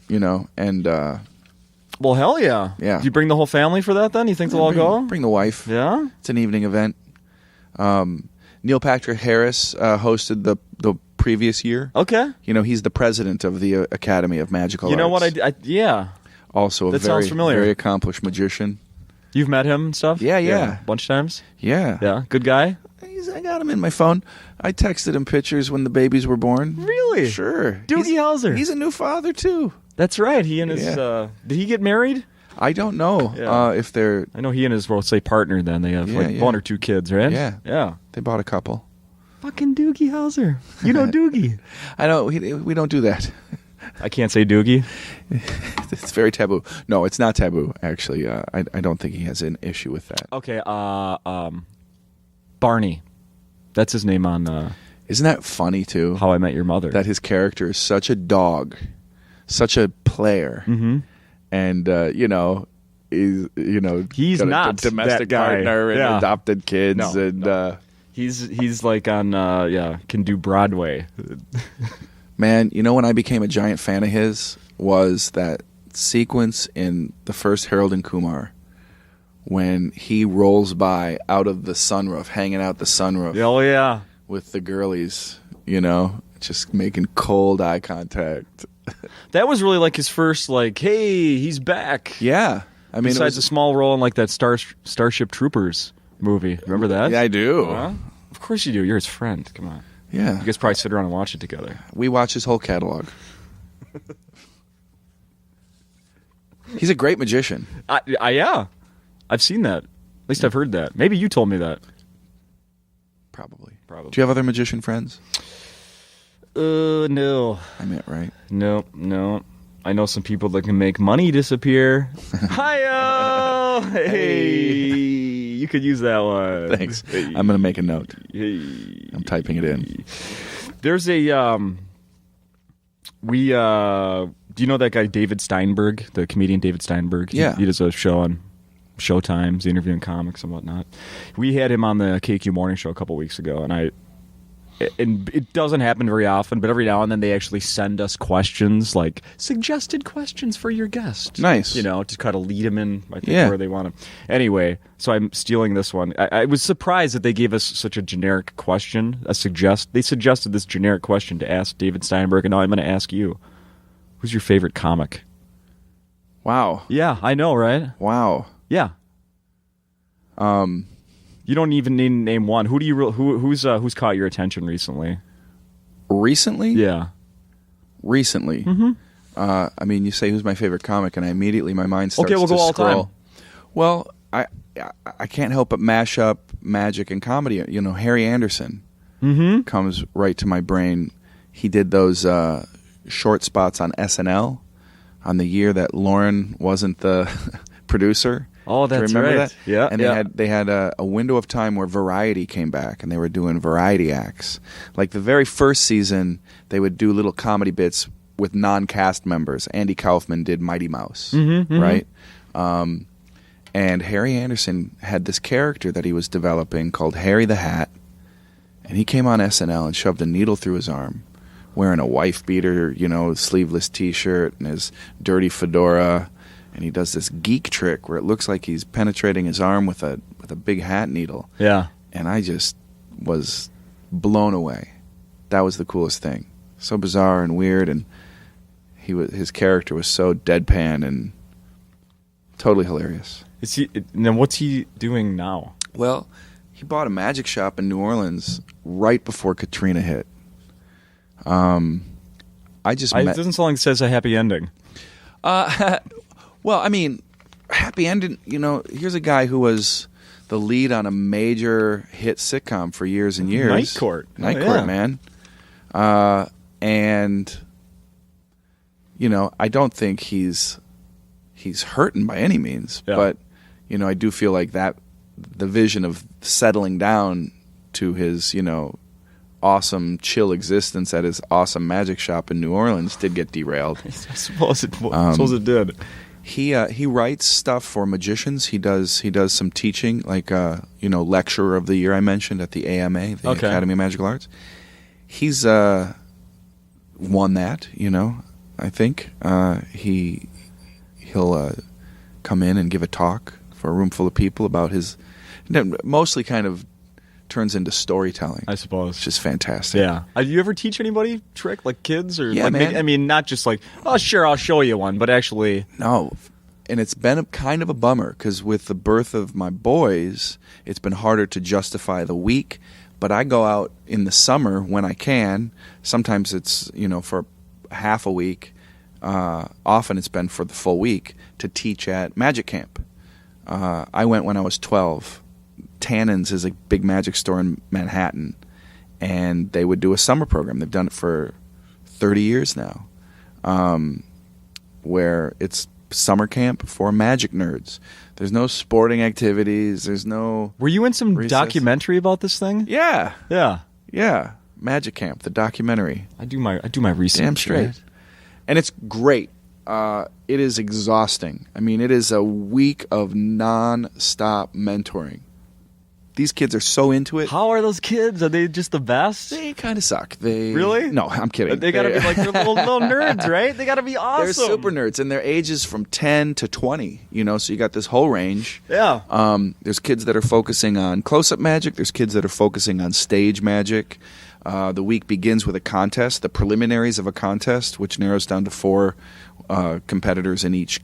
and well, hell yeah. Yeah. Do you bring the whole family for that then? You think they'll all go? Bring the wife. Yeah? It's an evening event. Neil Patrick Harris hosted the previous year. Okay. He's the president of the Academy of Magical Arts. You know what? Yeah. Also That sounds familiar. very accomplished magician. You've met him and stuff? Yeah. A bunch of times? Yeah. Yeah. Good guy? I got him in my phone. I texted him pictures when the babies were born. Really? Sure. Doogie Howser. He's a new father, too. That's right. He and his... Yeah. did he get married? I don't know if they're... I know he and his, partner then. They have one or two kids, right? Yeah. Yeah. They bought a couple. Fucking Doogie Howser. You know Doogie. I know. We don't do that. I can't say Doogie. It's very taboo. No, it's not taboo, actually. I don't think he has an issue with that. Okay. Barney. That's his name on Isn't that funny, too? How I Met Your Mother. That his character is such a dog, such a player. Mm-hmm. And, he's He's got not a domestic that guy. partner and Yeah. adopted kids He's like on can do Broadway. Man, when I became a giant fan of his was that sequence in the first Harold and Kumar when he rolls by out of the sunroof, hanging out the sunroof. Oh yeah, with the girlies, just making cold eye contact. That was really like his first, like, hey, he's back. Yeah. I mean, besides a small role in like that Starship Troopers movie. Remember that? Yeah, I do. Of course you do. You're his friend. Come on. Yeah. You guys probably sit around and watch it together. We watch his whole catalog. He's a great magician. Yeah. I've seen that. At least I've heard that. Maybe you told me that. Probably. Probably. Do you have other magician friends? No. I meant right. No. I know some people that can make money disappear. Hi-yo! Hey! You could use that one. Thanks. Hey. I'm going to make a note. Hey. I'm typing it in. There's a... do you know that guy David Steinberg, the comedian David Steinberg? Yeah. He does a show on Showtime. He's interviewing comics and whatnot. We had him on the KQ Morning Show a couple weeks ago, and it doesn't happen very often, but every now and then they actually send us questions, like suggested questions for your guest. Nice. To kind of lead them in, I think, where they want to. Anyway, so I'm stealing this one. I was surprised that they gave us such a generic question. They suggested this generic question to ask David Steinberg, and now I'm going to ask you. Who's your favorite comic? Wow. Yeah, I know, right? Wow. Yeah. You don't even need to name one. Who's caught your attention recently? Recently? Yeah. Recently. Mm-hmm. I mean, you say who's my favorite comic, and immediately my mind starts we'll to go all scroll. time. Well, I can't help but mash up magic and comedy. Harry Anderson comes right to my brain. He did those short spots on SNL on the year that Lauren wasn't the producer. Oh, that's Do you remember right. that? Yeah. And they had a window of time where Variety came back, and they were doing variety acts. Like the very first season, they would do little comedy bits with non-cast members. Andy Kaufman did Mighty Mouse, right? And Harry Anderson had this character that he was developing called Harry the Hat, and he came on SNL and shoved a needle through his arm, wearing a wife beater, sleeveless T-shirt and his dirty fedora. And he does this geek trick where it looks like he's penetrating his arm with a big hat needle. Yeah. And I just was blown away. That was the coolest thing. So bizarre and weird, and his character was so deadpan and totally hilarious. Then what's he doing now? Well, he bought a magic shop in New Orleans right before Katrina hit. It doesn't sound like it says a happy ending. Well, I mean, happy ending, here's a guy who was the lead on a major hit sitcom for years and years. Night Court, man. And, I don't think he's hurting by any means. Yeah. But, I do feel like that the vision of settling down to his, awesome, chill existence at his awesome magic shop in New Orleans did get derailed. I suppose it did. He writes stuff for magicians. He does some teaching, like lecturer of the year I mentioned at the AMA, the Academy of Magical Arts. He's won that, I think. He'll come in and give a talk for a room full of people about his mostly kind of turns into storytelling. I suppose. Which is fantastic. Yeah. Do you ever teach anybody trick, like kids? Or Yeah, man. I mean, not just like, oh, sure, I'll show you one, but actually... No. And it's been kind of a bummer, because with the birth of my boys, it's been harder to justify the week. But I go out in the summer when I can. Sometimes it's, for half a week. Often it's been for the full week to teach at Magic Camp. I went when I was 12. Tannen's is a big magic store in Manhattan, and they would do a summer program. They've done it for 30 years now, where it's summer camp for magic nerds. There's no sporting activities. There's no... Were you in some recess. documentary about this thing? Yeah. Yeah. Magic Camp, the documentary. I do my research. Damn straight. Right? And it's great. it is exhausting. I mean, it is a week of non-stop mentoring. These kids are so into it. How are those kids? Are they just the best? They kind of suck. Really? No, I'm kidding. They got to be like they're little nerds, right? They got to be awesome. They're super nerds, and their ages from 10 to 20. So you got this whole range. Yeah. There's kids that are focusing on close-up magic. There's kids that are focusing on stage magic. The week begins with a contest, the preliminaries of a contest, which narrows down to 4 competitors in each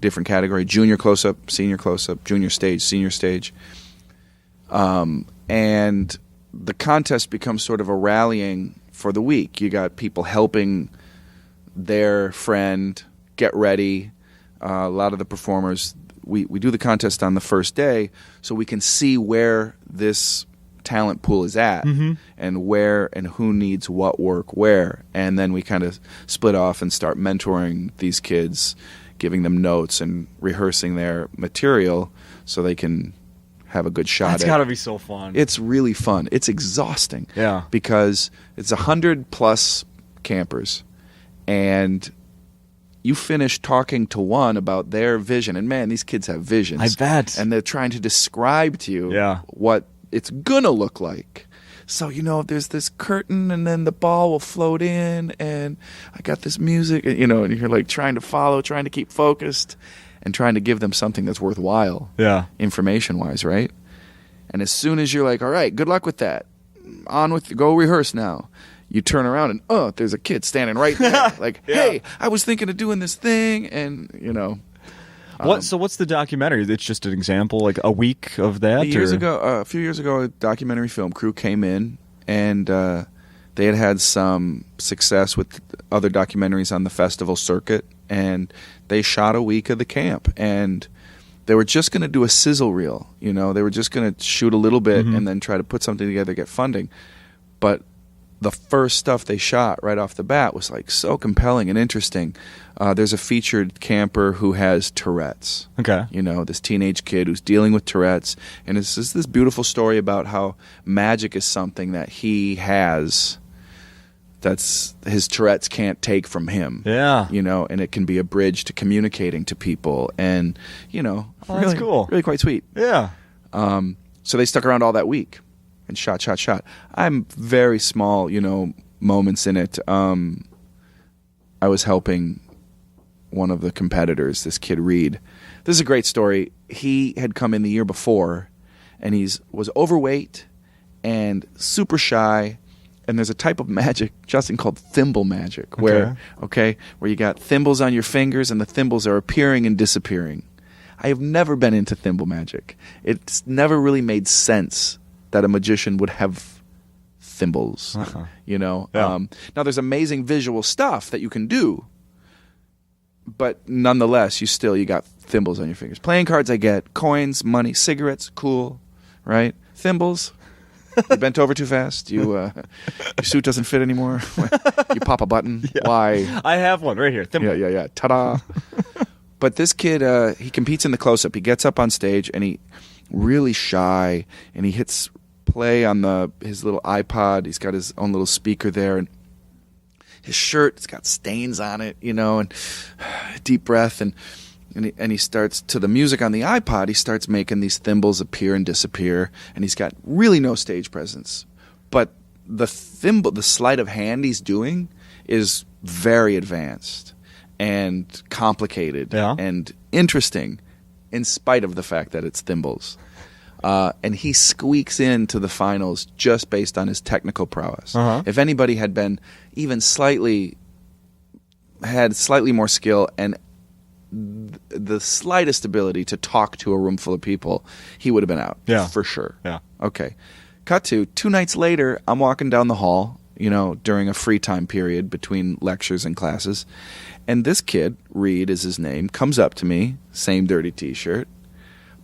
different category: junior close-up, senior close-up, junior stage, senior stage. And the contest becomes sort of a rallying for the week. You got people helping their friend get ready. A lot of the performers, we do the contest on the first day so we can see where this talent pool is at and where and who needs what work where. And then we kind of split off and start mentoring these kids, giving them notes and rehearsing their material so they can have a good shot. It's got to be so fun. It's really fun. It's exhausting. Yeah. Because it's 100+ campers, and you finish talking to one about their vision, and man, these kids have visions. I bet. And they're trying to describe to you what it's gonna look like. So, there's this curtain, and then the ball will float in, and I got this music, and you're like trying to follow, trying to keep focused, and trying to give them something that's worthwhile, information-wise, right? And as soon as you're like, all right, good luck with that, go rehearse now, you turn around and, there's a kid standing right there, like, hey, I was thinking of doing this thing, and, So what's the documentary? It's just an example, like a week of that? A few years ago, a documentary film crew came in, and they had some success with other documentaries on the festival circuit, and they shot a week of the camp, and they were just going to do a sizzle reel. They were just going to shoot a little bit and then try to put something together, get funding. But the first stuff they shot right off the bat was like so compelling and interesting. There's a featured camper who has Tourette's. Okay. This teenage kid who's dealing with Tourette's, and it's just this beautiful story about how magic is something that he has that's his Tourette's can't take from him. Yeah. And it can be a bridge to communicating to people, and that's cool. Really quite sweet. Yeah. So they stuck around all that week and shot. I'm very small, moments in it. I was helping one of the competitors, this kid Reed. This is a great story. He had come in the year before, and was overweight and super shy. And there's a type of magic, Justin, called thimble magic, where you got thimbles on your fingers, and the thimbles are appearing and disappearing. I have never been into thimble magic. It's never really made sense that a magician would have thimbles. Now there's amazing visual stuff that you can do, but nonetheless, you got thimbles on your fingers. Playing cards, I get. Coins, money, cigarettes, cool, right? Thimbles. You bent over too fast. Your suit doesn't fit anymore. You pop a button. Yeah. Why? I have one right here. Thimble. Yeah. Ta-da. But this kid, he competes in the close-up. He gets up on stage, and he really shy, and he hits play on his little iPod. He's got his own little speaker there, and his shirt, it's got stains on it, and deep breath, and he starts, to the music on the iPod, he starts making these thimbles appear and disappear, and he's got really no stage presence. But the sleight of hand he's doing is very advanced and complicated and interesting, in spite of the fact that it's thimbles. And he squeaks into the finals just based on his technical prowess. If anybody had been even slightly more skill and the slightest ability to talk to a room full of people, he would have been out. Yeah. For sure. Yeah. Okay. Cut to 2 nights later, I'm walking down the hall, during a free time period between lectures and classes, and this kid, Reed is his name, comes up to me, same dirty T-shirt,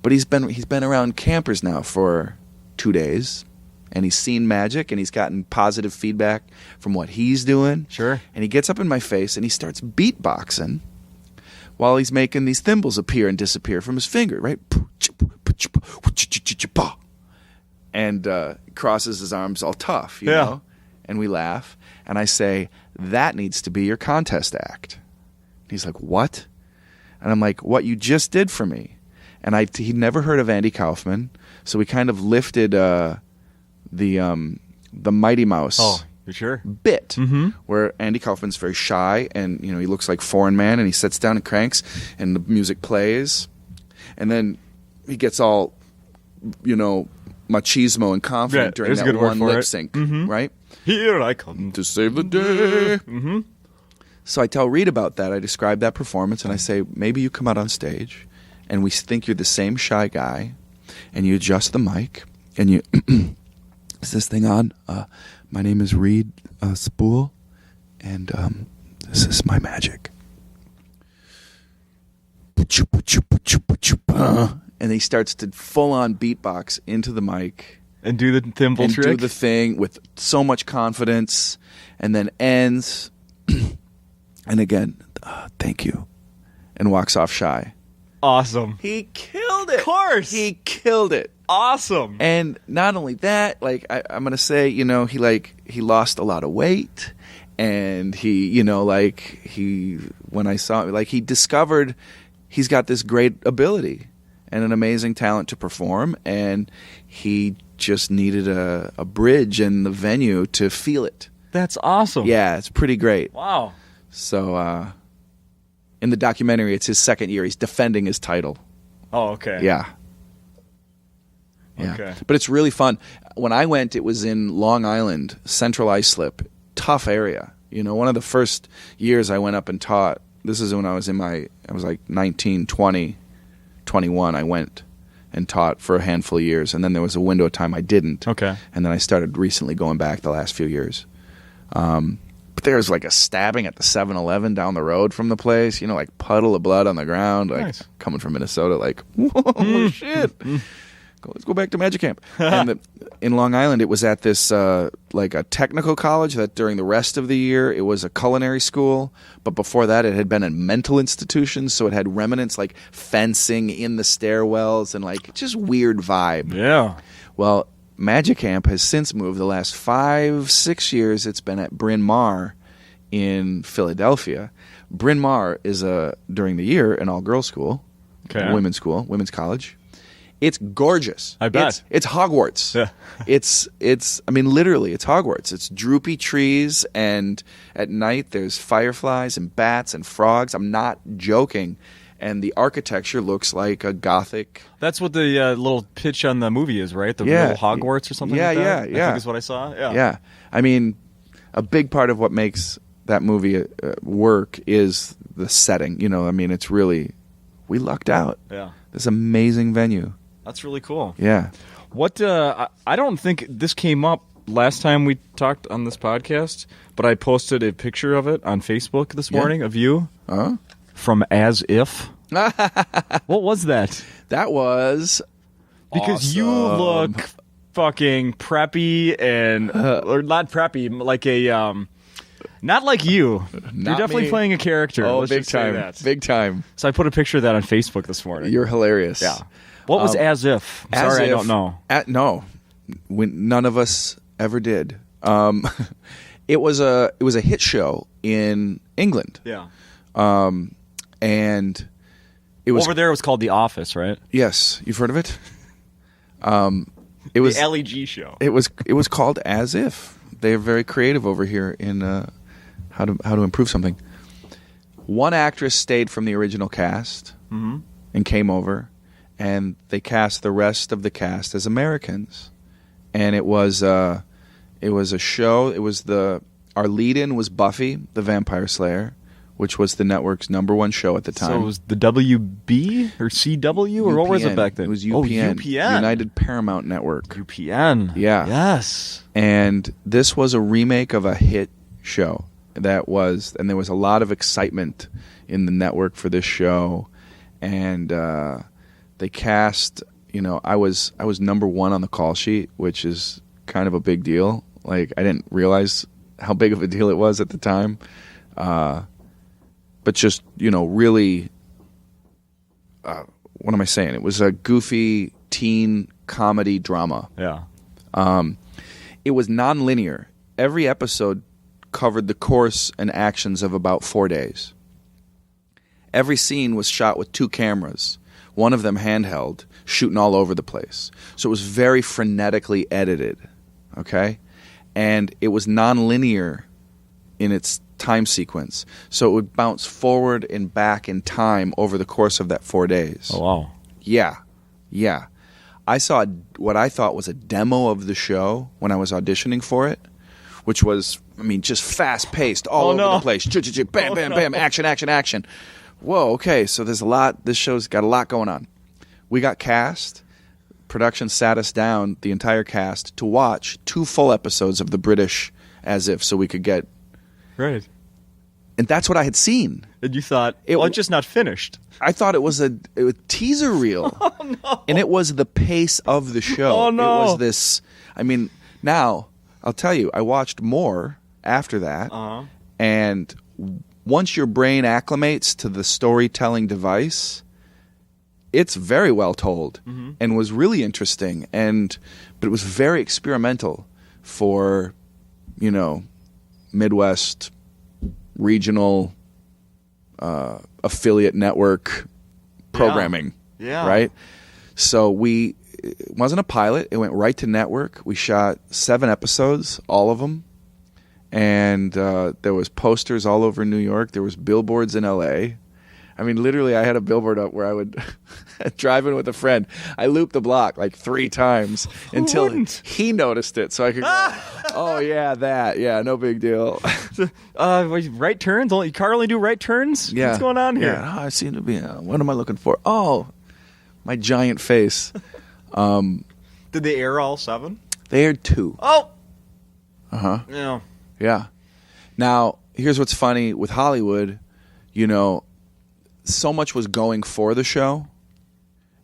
but he's been around campers now for 2 days, and he's seen magic, and he's gotten positive feedback from what he's doing. Sure. And he gets up in my face, and he starts beatboxing while he's making these thimbles appear and disappear from his finger, right? And crosses his arms all tough, you know? And we laugh, and I say, that needs to be your contest act. He's like, what? And I'm like, what you just did for me. And he'd never heard of Andy Kaufman, so we kind of lifted the Mighty Mouse. Oh, you sure? Bit where Andy Kaufman's very shy, and he looks like Foreign Man, and he sits down and cranks, and the music plays, and then he gets all machismo and confident during that one lip sync, right? Here I come to save the day. So I tell Reed about that. I describe that performance, and I say, maybe you come out on stage, and we think you're the same shy guy, and you adjust the mic, and you is this thing on? My name is Reed Spool, and this is my magic. And he starts to full-on beatbox into the mic. And do the thimble trick? And do the thing with so much confidence, and then ends, and again, thank you, and walks off shy. Awesome. He killed it. Of course. He killed it. Awesome. And not only that, like I'm gonna say, he lost a lot of weight, and when I saw him, he discovered he's got this great ability and an amazing talent to perform, and he just needed a bridge in the venue to feel it. That's awesome. Yeah, it's pretty great. Wow. So in the documentary, it's his second year. He's defending his title. Oh, okay. Yeah. Yeah. Okay. But it's really fun. When I went, it was in Long Island, Central Islip, tough area. One of the first years I went up and taught, this is when I was I was like 19, 20, 21, I went and taught for a handful of years. And then there was a window of time I didn't. Okay. And then I started recently going back the last few years. But there was like a stabbing at the 7-Eleven down the road from the place, like puddle of blood on the ground, like nice. Coming from Minnesota, like, whoa, shit. Let's go back to Magic Camp. And in Long Island, it was at this like a technical college that during the rest of the year, it was a culinary school. But before that, it had been a mental institution. So it had remnants like fencing in the stairwells and like just weird vibe. Yeah. Well, Magic Camp has since moved the last 5-6 years. It's been at Bryn Mawr in Philadelphia. Bryn Mawr is during the year an all-girls school, women's college. It's gorgeous. I bet. It's Hogwarts. Yeah. It's literally, it's Hogwarts. It's droopy trees, and at night there's fireflies and bats and frogs. I'm not joking. And the architecture looks like a Gothic. That's what the little pitch on the movie is, right? The little Hogwarts or something like that? Yeah. I think is what I saw. Yeah. Yeah. I mean, a big part of what makes that movie work is the setting. It's really, we lucked out. Yeah. This amazing venue. That's really cool. Yeah. What I don't think this came up last time we talked on this podcast, but I posted a picture of it on Facebook this morning of you from As If. What was that? That was because awesome. You look fucking preppy and or not preppy, like a not like you. You're definitely me. playing a character. Oh, Let's big just say time. that. Big time. So I put a picture of that on Facebook this morning. You're hilarious. Yeah. What was As If? I'm sorry, I don't know. No. None of us ever did. It was a hit show in England. Yeah. And it was over there. It was called The Office, right? Yes, you've heard of it. It was the LEG show. It was called As If. They're very creative over here in how to improve something. One actress stayed from the original cast and came over, and they cast the rest of the cast as Americans. And it was a show. It was our lead-in was Buffy the Vampire Slayer, which was the network's #1 show at the time. So it was the WB or CW or UPN. what was it back then? It was UPN. Oh, UPN. United Paramount Network. UPN. Yeah. Yes. And this was a remake of a hit show and there was a lot of excitement in the network for this show. And they cast, I was #1 on the call sheet, which is kind of a big deal. Like, I didn't realize how big of a deal it was at the time. But just, really, what am I saying? It was a goofy teen comedy drama. Yeah. It was non-linear. Every episode covered the course and actions of about 4 days. Every scene was shot with 2 cameras, one of them handheld, shooting all over the place. So it was very frenetically edited, okay? And it was non-linear in its time sequence. So it would bounce forward and back in time over the course of that 4 days. Oh, wow. Yeah. I saw what I thought was a demo of the show when I was auditioning for it, which was, just fast-paced all over the place. Bam, bam, bam, action. Whoa, okay, so there's a lot. This show's got a lot going on. We got cast. Production sat us down, the entire cast, to watch 2 full episodes of the British As If so we could get... Right. And that's what I had seen. And you thought, it's just not finished. I thought it was a teaser reel. Oh, no. And it was the pace of the show. Oh, no. It was this... now, I'll tell you, I watched more after that. Uh-huh. And once your brain acclimates to the storytelling device, it's very well told and was really interesting. But it was very experimental for, Midwest regional affiliate network programming. Yeah. Right? So it wasn't a pilot. It went right to network. We shot 7 episodes, all of them. And there was posters all over New York. There was billboards in L.A. Literally, I had a billboard up where I would drive in with a friend. I looped the block like 3 times until he noticed it. So I could go, oh, yeah, that. Yeah, no big deal. Right turns? Car only do right turns? Yeah. What's going on here? Yeah, I seem to be, what am I looking for? Oh, my giant face. Did they air all 7? They aired 2. Oh! Uh-huh. Yeah. Yeah. Now, here's what's funny with Hollywood, so much was going for the show.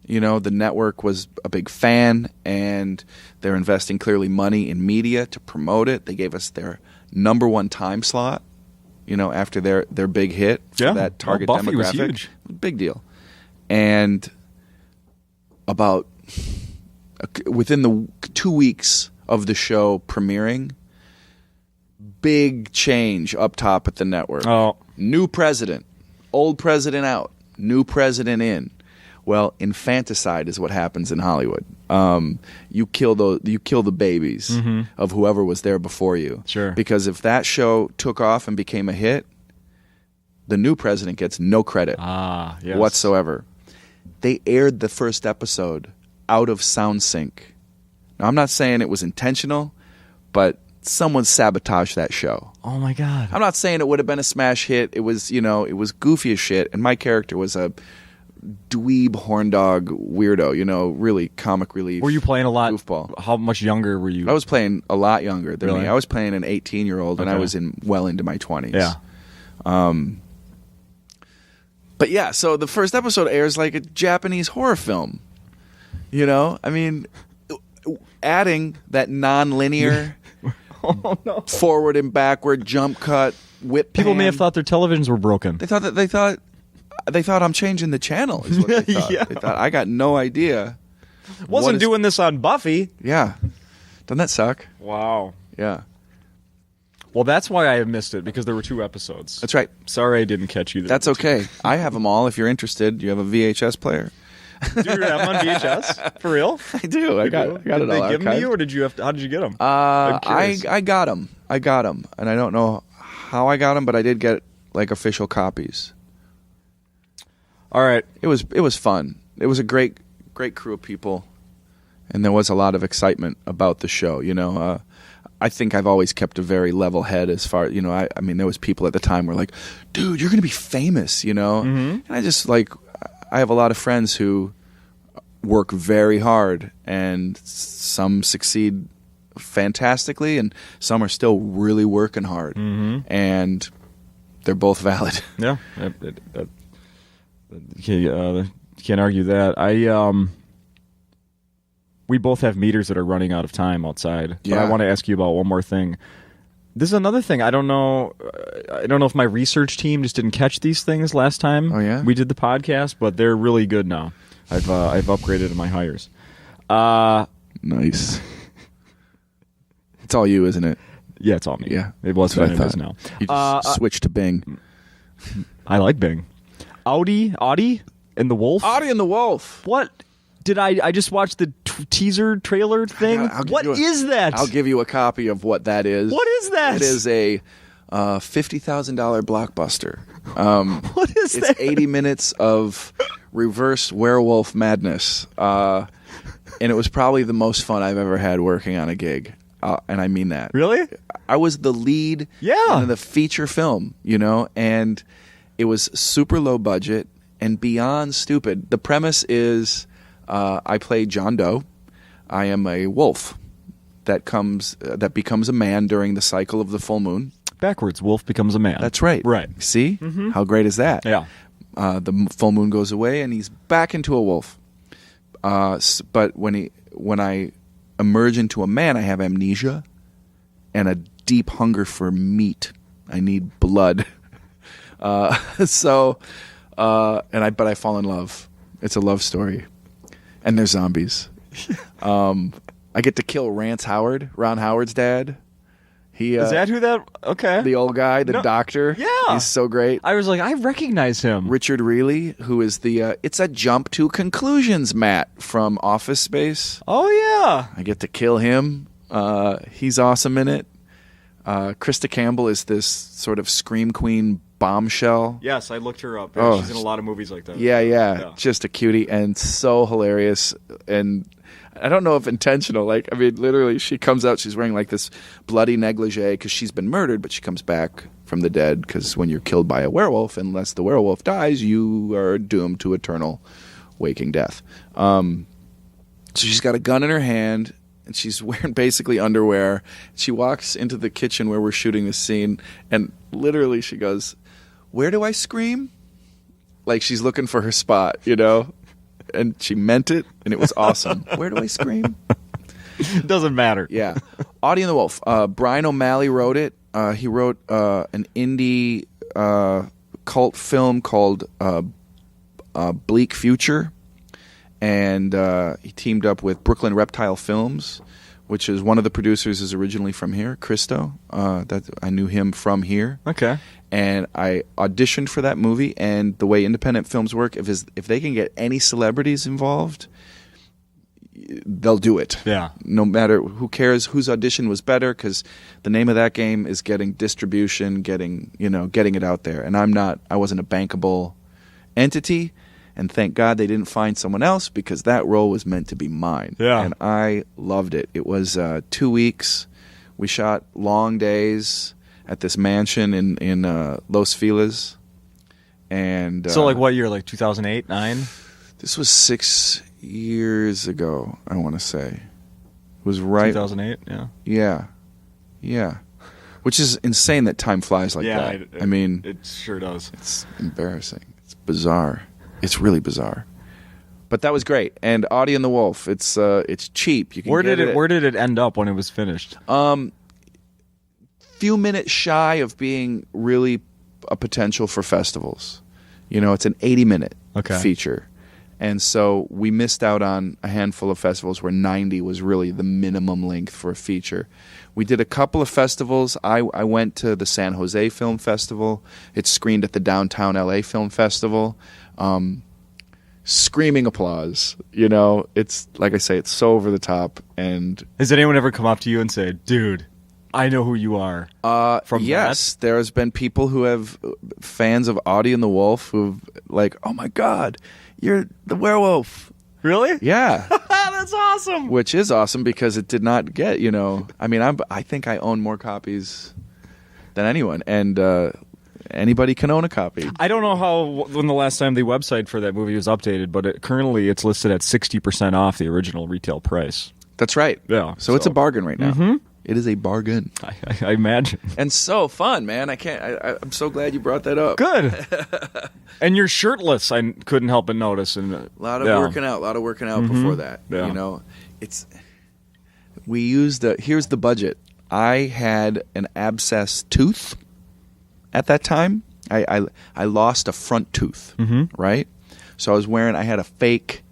The network was a big fan, and they're investing clearly money in media to promote it. They gave us their number 1 time slot, after their big hit for that target Buffy demographic. Was huge. Big deal. And about within the 2 weeks of the show premiering, big change up top at the network. Oh. New president. Old president out. New president in. Well, infanticide is what happens in Hollywood. You kill the babies of whoever was there before you. Sure. Because if that show took off and became a hit, the new president gets no credit whatsoever. They aired the first episode out of sound sync. Now, I'm not saying it was intentional, but someone sabotaged that show. Oh my God. I'm not saying it would have been a smash hit. It was, it was goofy as shit, and my character was a dweeb horn dog weirdo, really comic relief. Were you playing a lot? Goofball. How much younger were you? I was playing a lot younger than Really? me. I was playing an 18-year-old, and I was well into my 20s. Yeah. But yeah, so the first episode airs like a Japanese horror film. Adding that non-linear forward and backward jump cut whip. People may have thought their televisions were broken. They thought I'm changing the channel. Is what they thought. Yeah. They thought I got no idea. Wasn't doing this on Buffy. Yeah, doesn't that suck? Wow. Yeah, Well, that's why I missed it, because there were 2 episodes. that's right. Sorry I didn't catch you there. That's okay. I have them all. If you're interested, you have a VHS player. Do you have them on VHS? For real? I do. I got it all. Did they give them to archived. you, or did you have to, how did you get them? I got them. And I don't know how I got them, but I did get like official copies. All right. It was fun. It was a great crew of people, and there was a lot of excitement about the show. I think I've always kept a very level head as far, I mean, there was people at the time who were like, dude, you're going to be famous, And I just I have a lot of friends who work very hard, and some succeed fantastically, and some are still really working hard, and they're both valid. Yeah. Can't argue that. We both have meters that are running out of time outside. But I want to ask you about one more thing. This is another thing. I don't know if my research team just didn't catch these things last time we did the podcast, but they're really good now. I've upgraded my hires. Nice. It's all you, isn't it? Yeah, it's all me. Yeah. It was That's what fine. I It is thought. now. You just switched to Bing. I like Bing. Audie and the Wolf? Audie and the Wolf. What? Did I just watched the teaser trailer thing? What is that? I'll give you a copy of what that is. What is that? It is a $50,000 blockbuster. What is that? It's 80 minutes of reverse werewolf madness. And it was probably the most fun I've ever had working on a gig. And I mean that. Really? I was the lead in the feature film, and it was super low budget and beyond stupid. The premise is I play John Doe. I am a wolf that becomes a man during the cycle of the full moon. Backwards, wolf becomes a man. That's right. Right. See? How great is that? Yeah. The full moon goes away and he's back into a wolf. But when I emerge into a man, I have amnesia and a deep hunger for meat. I need blood. But I fall in love. It's a love story. And there's zombies. I get to kill Ron Howard's dad. Is that who that? Okay. The old guy, the doctor. Yeah. He's so great. I was like, I recognize him. Richard Reilly, who is it's a jump to conclusions Matt from Office Space. Oh, yeah. I get to kill him. He's awesome in it. Krista Campbell is this sort of scream queen bombshell. Yes, I looked her up. Oh, she's in a lot of movies like that. Yeah. Just a cutie and so hilarious. And I don't know if intentional. Literally, she comes out, she's wearing this bloody negligee because she's been murdered, but she comes back from the dead because when you're killed by a werewolf, unless the werewolf dies, you are doomed to eternal waking death. So she's got a gun in her hand, and she's wearing basically underwear. She walks into the kitchen where we're shooting this scene, and literally she goes, "Where do I scream?" Like she's looking for her spot, And she meant it, and it was awesome. Where do I scream? Doesn't matter. Yeah. Audie and the Wolf. Brian O'Malley wrote it. He wrote an indie cult film called Bleak Future. And he teamed up with Brooklyn Reptile Films, which is one of the producers is originally from here, Christo. I knew him from here. Okay. And I auditioned for that movie, and the way independent films work, if they can get any celebrities involved, they'll do it. Yeah. No matter who cares whose audition was better, because the name of that game is getting distribution, getting it out there. And I wasn't a bankable entity, and thank God they didn't find someone else because that role was meant to be mine. Yeah. And I loved it. It was 2 weeks. We shot long days at this mansion in Los Feliz. And so what year? 2008, 9? This was 6 years ago, I want to say. It was right 2008, yeah. Yeah. Which is insane that time flies like that. It sure does. It's embarrassing. It's bizarre. It's really bizarre. But that was great. And Audie and the Wolf, it's cheap. You can Where did it end up when it was finished? Few minutes shy of being really a potential for festivals. It's an 80-minute feature. And so we missed out on a handful of festivals where 90 was really the minimum length for a feature. We did a couple of festivals. I went to the San Jose Film Festival. It's screened at the Downtown LA Film Festival. Screaming applause. It's like I say, it's so over the top. And has anyone ever come up to you and said, "Dude, I know who you are"? Yes, there has been people who have fans of Audie and the Wolf who've "Oh my God, you're the werewolf." Really? Yeah. That's awesome. Which is awesome because it did not get, I think I own more copies than anyone, and anybody can own a copy. I don't know when the last time the website for that movie was updated, but currently it's listed at 60% off the original retail price. That's right. Yeah. So it's a bargain right now. Mm-hmm. It is a bargain. I imagine. And so fun, man. I'm so glad you brought that up. Good. And you're shirtless. I couldn't help but notice. And a lot of working out before that. Yeah. Here's the budget. I had an abscess tooth at that time. I lost a front tooth, right? So I had a fake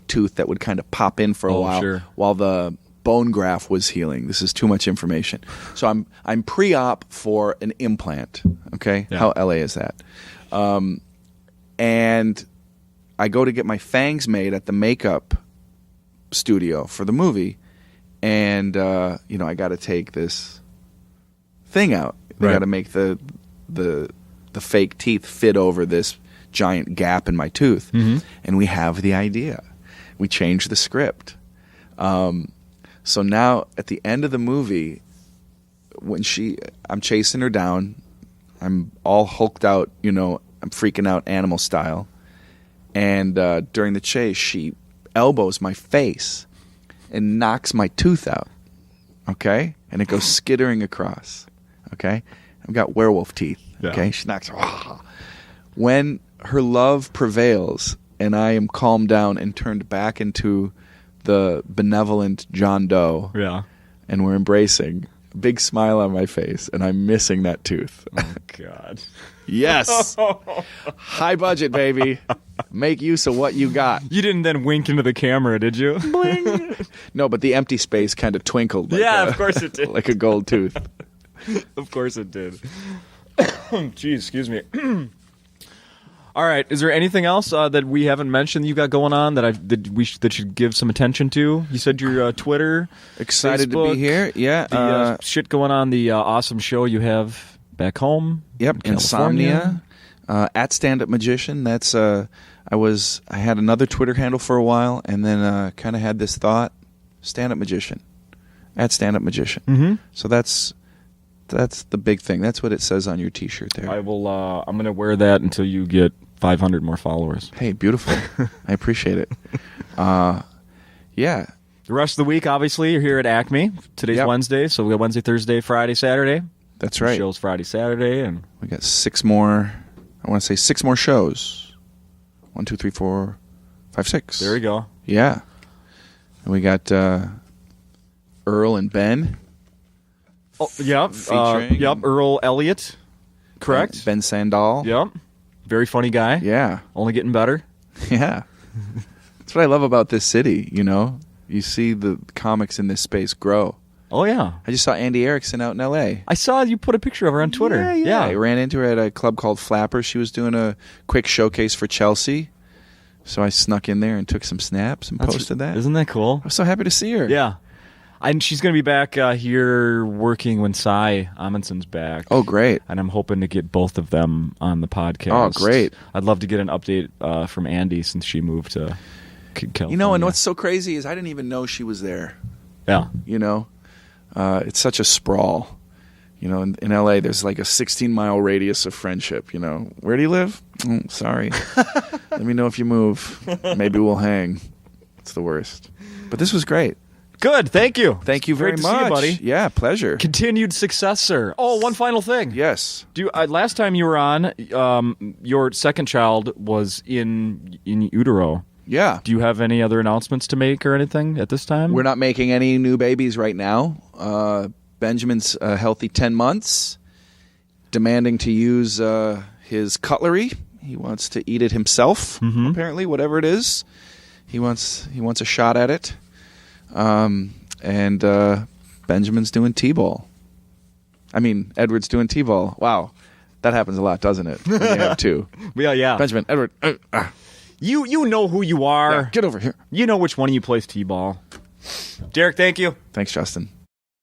tooth that would kind of pop in for a while while the bone graft was healing. This is too much information. So I'm pre-op for an implant. Okay, how LA is that? And I go to get my fangs made at the makeup studio for the movie, and I got to take this thing out. They got to make the fake teeth fit over this giant gap in my tooth, and we have the idea. We change the script. So now at the end of the movie, when I'm chasing her down, I'm all hulked out, I'm freaking out animal style. And during the chase, she elbows my face and knocks my tooth out. Okay? And it goes skittering across. Okay? I've got werewolf teeth. Yeah. Okay? She knocks. When her love prevails and I am calmed down and turned back into the benevolent John Doe, and we're embracing, big smile on my face, and I'm missing that tooth. Oh, God. Yes. High budget, baby. Make use of what you got. You didn't then wink into the camera, did you? Bling. No, but the empty space kind of twinkled. Of course it did. Like a gold tooth. Of course it did. Jeez, excuse me. All right. Is there anything else that we haven't mentioned you got going on that should give some attention to? You said your Twitter, excited Facebook, to be here. Yeah, the shit going on. The awesome show you have back home. Yep, in Insomnia. At Stand Up Magician. That's I had another Twitter handle for a while, and then kind of had this thought: Stand Up Magician. At Stand Up Magician. Mm-hmm. So that's the big thing. That's what it says on your T-shirt there. I will. I'm going to wear that until you get 500 more followers. Hey, beautiful. I appreciate it. Yeah. The rest of the week, obviously, you're here at Acme. Today's Wednesday, so we got Wednesday, Thursday, Friday, Saturday. That's right. The show's Friday, Saturday, and we got 6 more. I want to say 6 more shows. 1, 2, 3, 4, 5, 6. There we go. Yeah. And we got Earl and Ben. Oh, yep. Featuring. Earl Elliott. Correct. Ben Sandall. Yep. Very funny guy. Yeah. Only getting better. Yeah. That's what I love about this city, You see the comics in this space grow. Oh, yeah. I just saw Andy Erickson out in L.A. I saw you put a picture of her on Twitter. Yeah. I ran into her at a club called Flapper. She was doing a quick showcase for Chelsea. So I snuck in there and took some snaps and posted that. Isn't that cool? I was so happy to see her. Yeah. And she's going to be back here working when Cy Amundson's back. Oh, great. And I'm hoping to get both of them on the podcast. Oh, great. I'd love to get an update from Andy since she moved to California. And what's so crazy is I didn't even know she was there. Yeah. It's such a sprawl. In L.A., there's like a 16-mile radius of friendship, Where do you live? Sorry. Let me know if you move. Maybe we'll hang. It's the worst. But this was great. Good. Thank you. Thank you very Great to much. See you, buddy. Yeah, pleasure. Continued success, sir. Oh, one final thing. Yes. Last time you were on, your second child was in utero. Yeah. Do you have any other announcements to make or anything at this time? We're not making any new babies right now. Benjamin's a healthy 10 months, demanding to use his cutlery. He wants to eat it himself, apparently, whatever it is. He wants a shot at it. And Benjamin's doing T-ball. I mean, Edward's doing T-ball. Wow. That happens a lot, doesn't it? When you have 2. Yeah. Benjamin, Edward. You know who you are. Yeah, get over here. You know which one of you plays T-ball. Derek, thank you. Thanks, Justin.